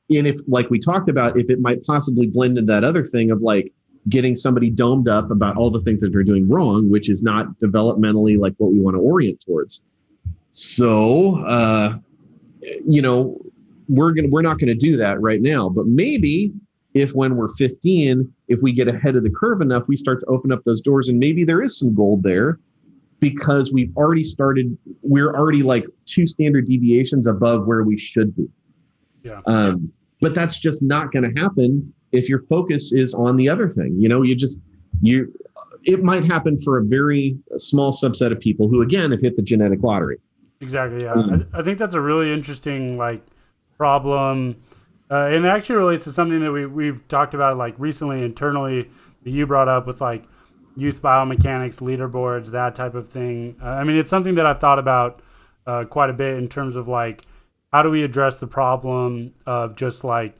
like we talked about, if it might possibly blend into that other thing of like getting somebody domed up about all the things that they're doing wrong, which is not developmentally like what we want to orient towards. So, we're not going to do that right now, but maybe if when we're 15, if we get ahead of the curve enough, we start to open up those doors and maybe there is some gold there because we're already like 2 standard deviations above where we should be. Yeah. But that's just not going to happen if your focus is on the other thing. It might happen for a very small subset of people who again have hit the genetic lottery. Exactly. Yeah. I think that's a really interesting like problem. And it actually relates to something that we've talked about like recently internally that you brought up with like youth biomechanics, leaderboards, that type of thing. I mean, it's something that I've thought about quite a bit in terms of like, how do we address the problem of just like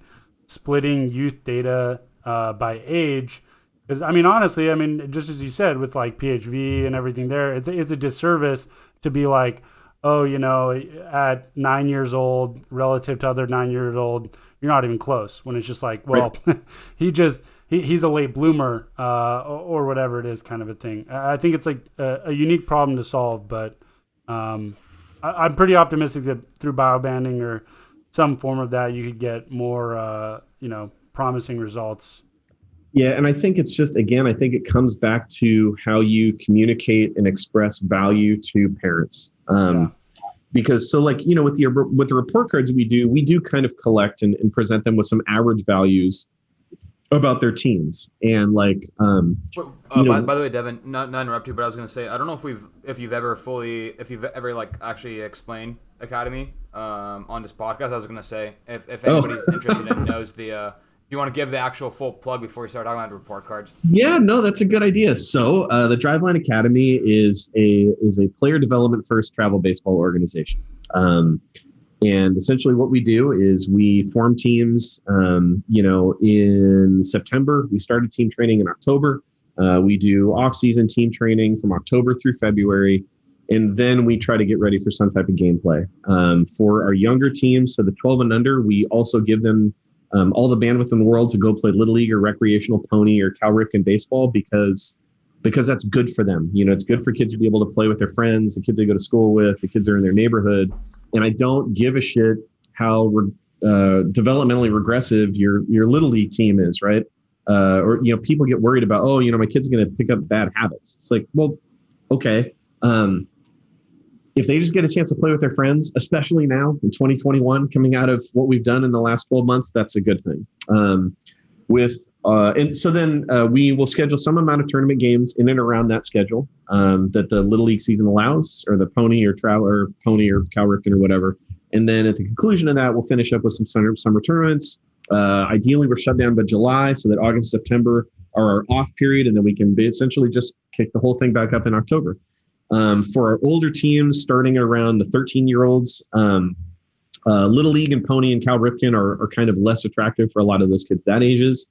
splitting youth data by age? Because I mean, honestly, just as you said with like PHV and everything there, it's a disservice to be like, oh, at 9 years old relative to other 9 years old, you're not even close. When it's just like, well, right. he's a late bloomer or whatever it is, kind of a thing. I think it's like a unique problem to solve, but I'm pretty optimistic that through biobanding or some form of that, you could get more, promising results. Yeah, and I think it's just, again, I think it comes back to how you communicate and express value to parents. Because so like, with the report cards we do kind of collect and present them with some average values about their teams. And like, by the way, Deven, not interrupt you, but I was going to say, I don't know if you've ever like actually explained Academy on this podcast. I was going to say, if anybody's interested and knows you want to give the actual full plug before you start talking about the report cards? Yeah, no, that's a good idea. So the Driveline Academy is a player development first travel baseball organization. And essentially what we do is we form teams, in September. We started team training in October. We do off-season team training from October through February, and then we try to get ready for some type of gameplay. For our younger teams, so the 12 and under, we also give them all the bandwidth in the world to go play Little League or recreational pony or Cal Ripken baseball because that's good for them. It's good for kids to be able to play with their friends, the kids they go to school with, the kids that are in their neighborhood. And I don't give a shit how developmentally regressive your Little League team is, right? Or people get worried about, my kid's going to pick up bad habits. It's like, well, okay. If they just get a chance to play with their friends, especially now in 2021, coming out of what we've done in the last 12 months, that's a good thing. And so then we will schedule some amount of tournament games in and around that schedule that the Little League season allows, or the pony or Cal Ripken or whatever. And then at the conclusion of that, we'll finish up with some summer tournaments. Ideally, we're shut down by July so that August, September are our off period, and then we can essentially just kick the whole thing back up in October. For our older teams, starting around the 13-year-olds, Little League and Pony and Cal Ripken are kind of less attractive for a lot of those kids that ages.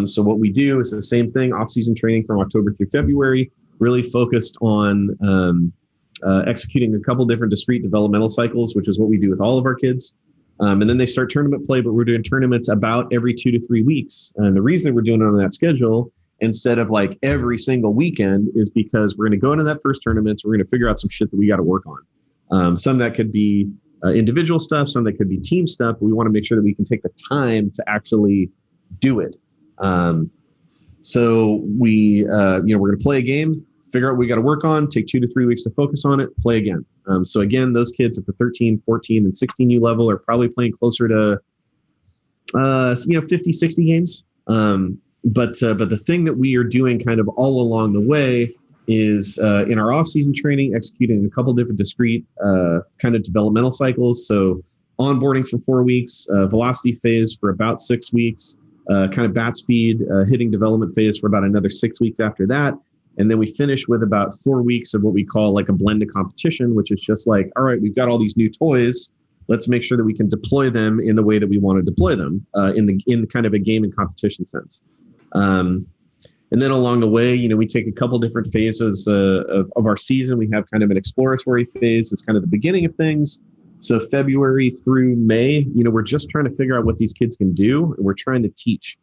So what we do is the same thing, off-season training from October through February, really focused on executing a couple different discrete developmental cycles, which is what we do with all of our kids. And then they start tournament play, but we're doing tournaments about every 2 to 3 weeks. And the reason we're doing it on that schedule instead of like every single weekend is because we're going to go into that first tournament. So we're going to figure out some shit that we got to work on. Some that could be individual stuff, some that could be team stuff. But we want to make sure that we can take the time to actually do it. So we're going to play a game, figure out what we got to work on, take 2 to 3 weeks to focus on it, play again. So again, those kids at the 13, 14, and 16U level are probably playing closer to 50, 60 games. But the thing that we are doing kind of all along the way is in our off-season training, executing a couple different discrete kind of developmental cycles. So onboarding for 4 weeks, velocity phase for about 6 weeks, kind of bat speed, hitting development phase for about another 6 weeks after that. And then we finish with about 4 weeks of what we call like a blended competition, which is just like, all right, we've got all these new toys. Let's make sure that we can deploy them in the way that we want to deploy them in kind of a game and competition sense. And then along the way, we take a couple different phases of our season. We have kind of an exploratory phase. It's kind of the beginning of things. So February through May, we're just trying to figure out what these kids can do. And we're trying to teach.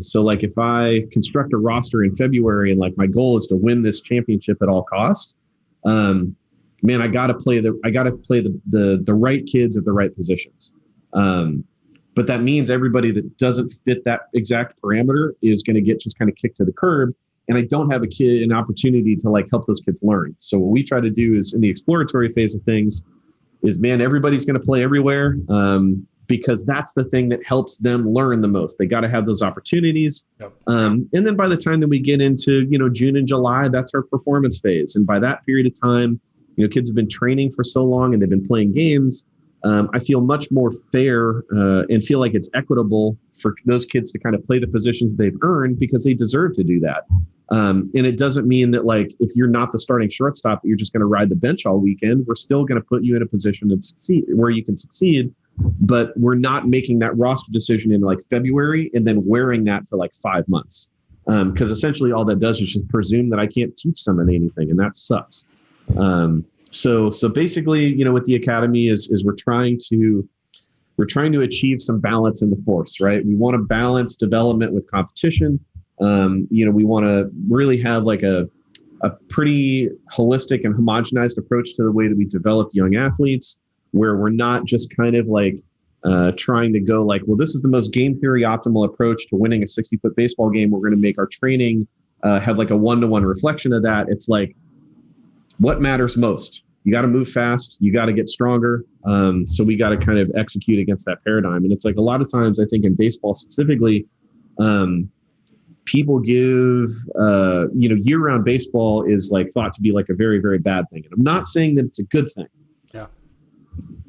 So like if I construct a roster in February and like my goal is to win this championship at all costs, man, I got to play the right kids at the right positions. But that means everybody that doesn't fit that exact parameter is going to get just kind of kicked to the curb. And I don't have an opportunity to like help those kids learn. So what we try to do is in the exploratory phase of things is, man, everybody's going to play everywhere. Because that's the thing that helps them learn the most. They got to have those opportunities. Yep. And then by the time that we get into, June and July, that's our performance phase. And by that period of time, kids have been training for so long and they've been playing games. I feel much more fair and feel like it's equitable for those kids to kind of play the positions they've earned because they deserve to do that. And it doesn't mean that like, if you're not the starting shortstop, you're just going to ride the bench all weekend. We're still going to put you in a position to succeed where you can succeed. But we're not making that roster decision in like February and then wearing that for like 5 months. Because essentially all that does is just presume that I can't teach someone anything, and that sucks. So basically, with the academy is we're trying to achieve some balance in the force, right? We want to balance development with competition. We want to really have like a pretty holistic and homogenized approach to the way that we develop young athletes, where we're not just kind of like trying to go like, well, this is the most game theory optimal approach to winning a 60-foot baseball game. We're going to make our training have like a one-to-one reflection of that. It's like, what matters most? You got to move fast. You got to get stronger. So we got to kind of execute against that paradigm. And it's like a lot of times, I think in baseball specifically, people give, year-round baseball is like thought to be like a very, very bad thing. And I'm not saying that it's a good thing. Yeah.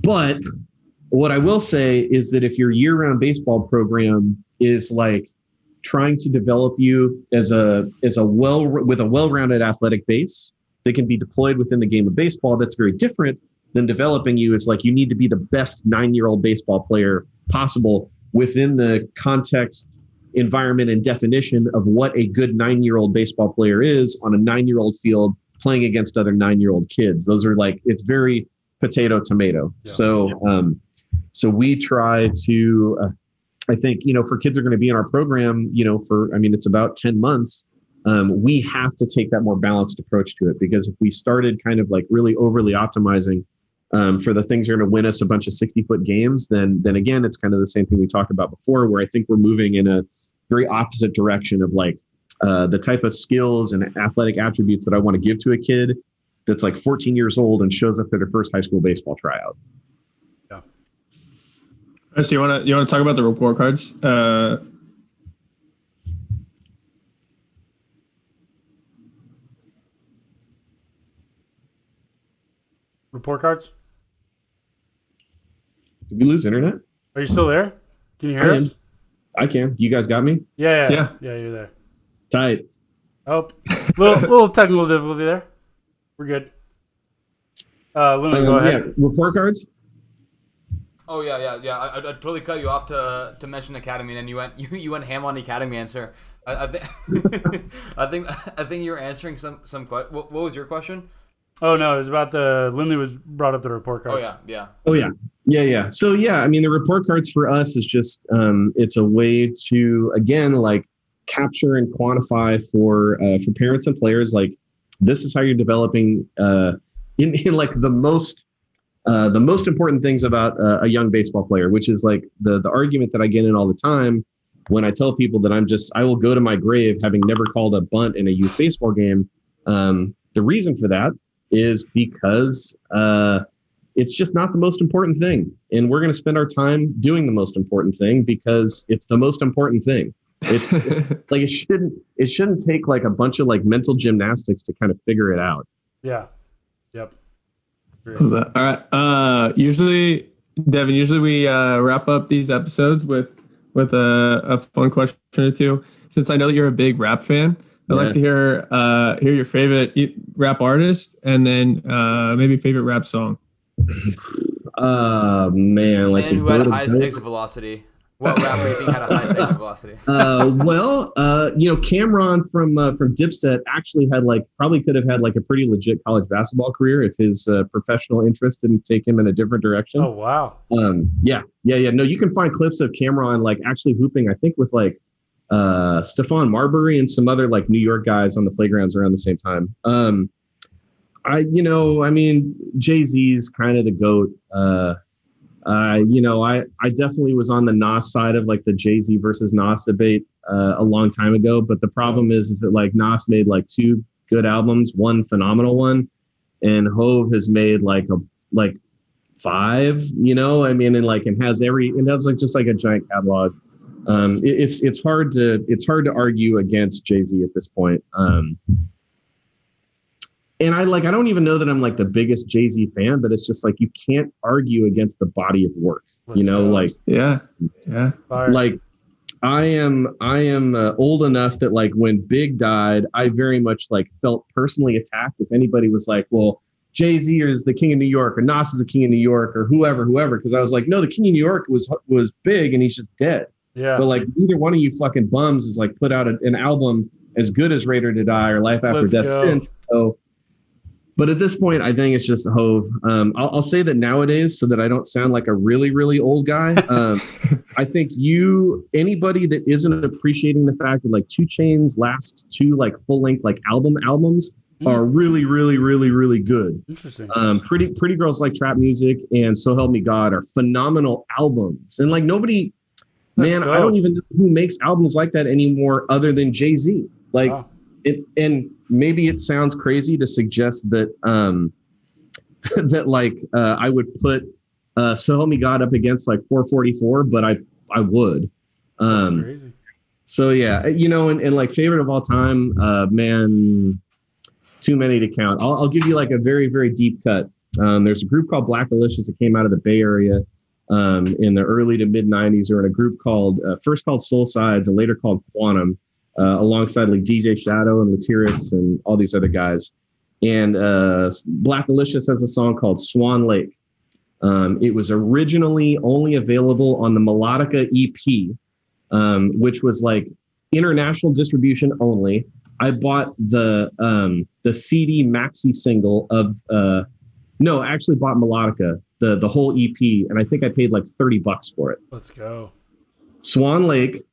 But what I will say is that if your year-round baseball program is like trying to develop you with a well-rounded athletic base that can be deployed within the game of baseball, that's very different than developing you as like you need to be the best 9-year-old baseball player possible within the context environment and definition of what a good 9-year-old baseball player is on a 9-year-old field playing against other 9-year-old kids. Those are like, it's very potato tomato. Yeah. So we try to, I think, for kids who are going to be in our program, it's about 10 months. We have to take that more balanced approach to it, because if we started kind of like really overly optimizing for the things that are going to win us a bunch of 60-foot games, then again, it's kind of the same thing we talked about before, where I think we're moving in a very opposite direction of like the type of skills and athletic attributes that I want to give to a kid that's like 14 years old and shows up for their first high school baseball tryout. Yeah. Chris, do you want to talk about the report cards? Report cards? Did we lose internet? Are you still there? Can you hear us? I can. You guys got me? Yeah, you're there. Tight. Oh, little technical difficulty there. We're good. Lindley, go ahead. Yeah, report cards. Oh yeah. I totally cut you off to mention Academy, and then you went ham on the Academy answer. I think you were answering some. What was your question? Oh no, it was about Lindley brought up the report cards. Oh yeah. So yeah, I mean, the report cards for us is just it's a way to, again, like capture and quantify for parents and players, like this is how you're developing in like the most important things about a young baseball player, which is like the argument that I get in all the time when I tell people that I will go to my grave having never called a bunt in a youth baseball game. The reason for that is because it's just not the most important thing. And we're going to spend our time doing the most important thing because it's the most important thing. It's like, it shouldn't take like a bunch of like mental gymnastics to kind of figure it out. Yeah. Yep. All right. Usually we wrap up these episodes with a fun question or two. Since I know that you're a big rap fan, I'd like to hear your favorite rap artist and then maybe favorite rap song. Man, like, and who had a highest exit velocity? What rapper do you think had a highest exit velocity? Cameron from Dipset actually had probably could have had like a pretty legit college basketball career if his professional interest didn't take him in a different direction. Oh wow. Yeah. No, you can find clips of Cameron like actually hooping, I think, with like Stephon Marbury and some other like New York guys on the playgrounds around the same time. Jay-Z's kind of the GOAT. I definitely was on the Nas side of like the Jay-Z versus Nas debate a long time ago. But the problem is that like Nas made like 2 good albums, one phenomenal one, and Hove has made like 5. And has like just like a giant catalog. It's hard to argue against Jay-Z at this point. And I don't even know that I'm like the biggest Jay-Z fan, but it's just like you can't argue against the body of work. Yeah. Like I am old enough that like when Big died, I very much like felt personally attacked. If anybody was like, well, Jay-Z is the king of New York or Nas is the king of New York or whoever, because I was like, no, the king of New York was Big and he's just dead. Yeah. But like neither one of you fucking bums has like put out an album as good as Raider to Die or Life After Death since. So. But at this point, I think it's just Hove. I'll say that nowadays so that I don't sound like a really, really old guy. I think anybody that isn't appreciating the fact that like 2 Chainz's last 2 like full length like albums are really, really, really, really good. Interesting. Pretty Girls Like Trap Music and So Help Me God are phenomenal albums. And like nobody, I don't even know who makes albums like that anymore other than Jay-Z. Like, wow. And maybe it sounds crazy to suggest that I would put So Help Me God up against like 444, but I would. That's crazy. So yeah, and like favorite of all time, man, too many to count. I'll give you like a very, very deep cut. There's a group called Black Delicious that came out of the Bay Area in the early to mid 90s. They were in a group called first called Soul Sides and later called Quantum. Alongside like DJ Shadow and Latirix and all these other guys. And Black Delicious has a song called Swan Lake. It was originally only available on the Melodica EP. which was like international distribution only. I bought the CD maxi single of no, I actually bought Melodica, the whole EP, and I think I paid like $30 for it. Let's go. Swan Lake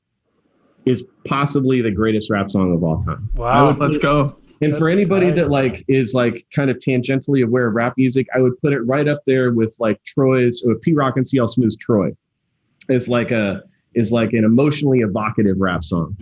is possibly the greatest rap song of all time. Wow. Let's go. And That's for anybody tight. that like is like kind of tangentially aware of rap music, I would put it right up there with like Troy's, or P Rock and CL Smooth's Troy. It's like an emotionally evocative rap song.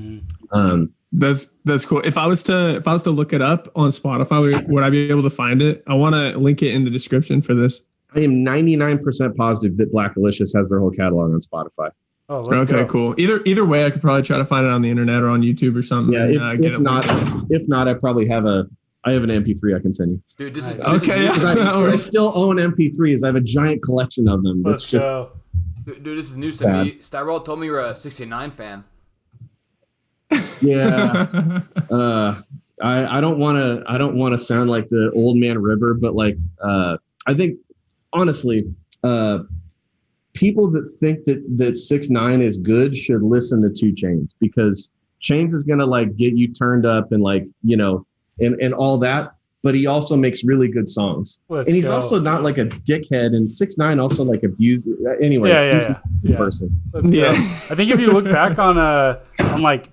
That's cool. If I was to look it up on Spotify, would I be able to find it? I want to link it in the description for this. I am 99% positive that Black Delicious has their whole catalog on Spotify. Oh, let's Okay, go. cool. Either way, I could probably try to find it on the internet or on YouTube or something. Yeah, and, get if it not, linked. I probably have an MP3 I can send you. Dude, this is Okay, this is, yeah. I still own MP3s. I have a giant collection of them. Let's That's just go. dude, this is news to Bad. me. Styrol told me you're a 69 fan. yeah. I don't want to sound like the old man River, but like I think honestly, people that think that 6ix9ine is good should listen to 2 Chainz, because Chainz is gonna like get you turned up and like, you know, and all that, but he also makes really good songs. Let's and he's go. also not like a dickhead, and 6ix9ine also like abused. Anyways, he's a good person. Let's go. Yeah. I think if you look back on like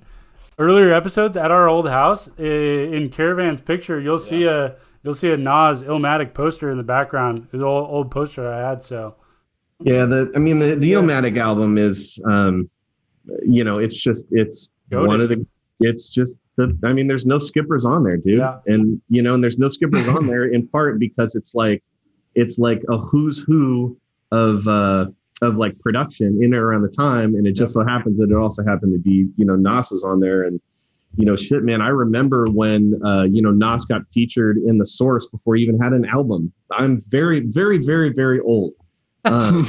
earlier episodes at our old house in Caravan's picture, you'll see a Nas Illmatic poster in the background. His old poster I had. So Yeah, the Illmatic album is, you know, it's Goated. one of the, it's just there's no skippers on there, dude. Yeah. And, you know, and there's no skippers on there in part because it's like a who's who of like production in and around the time. And it just so happens that it also happened to be, you know, Nas is on there. And, you know, shit, man, I remember when, you know, Nas got featured in The Source before he even had an album. I'm very, very, very, very old. And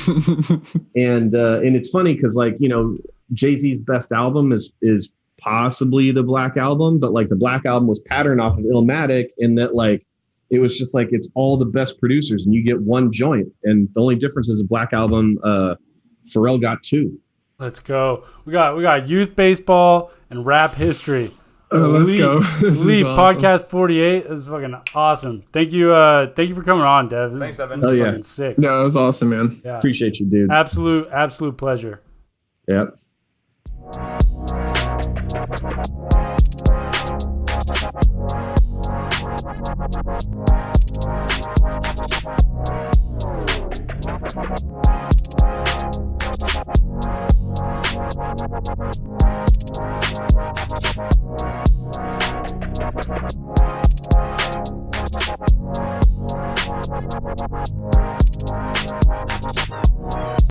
it's funny because, like, you know, Jay-Z's best album is possibly the Black Album, but like the Black Album was patterned off of Illmatic in that, like, it was just like it's all the best producers and you get one joint, and the only difference is the Black Album, Pharrell got 2. let's go. We got youth baseball and rap history. Let's go. This is Elite awesome. Podcast 48. This is fucking awesome. Thank you for coming on, Dev. This Thanks, is Deven. fucking Oh, yeah. sick. No, it was awesome, man. Yeah. Appreciate you, dudes. Absolute pleasure. Yep.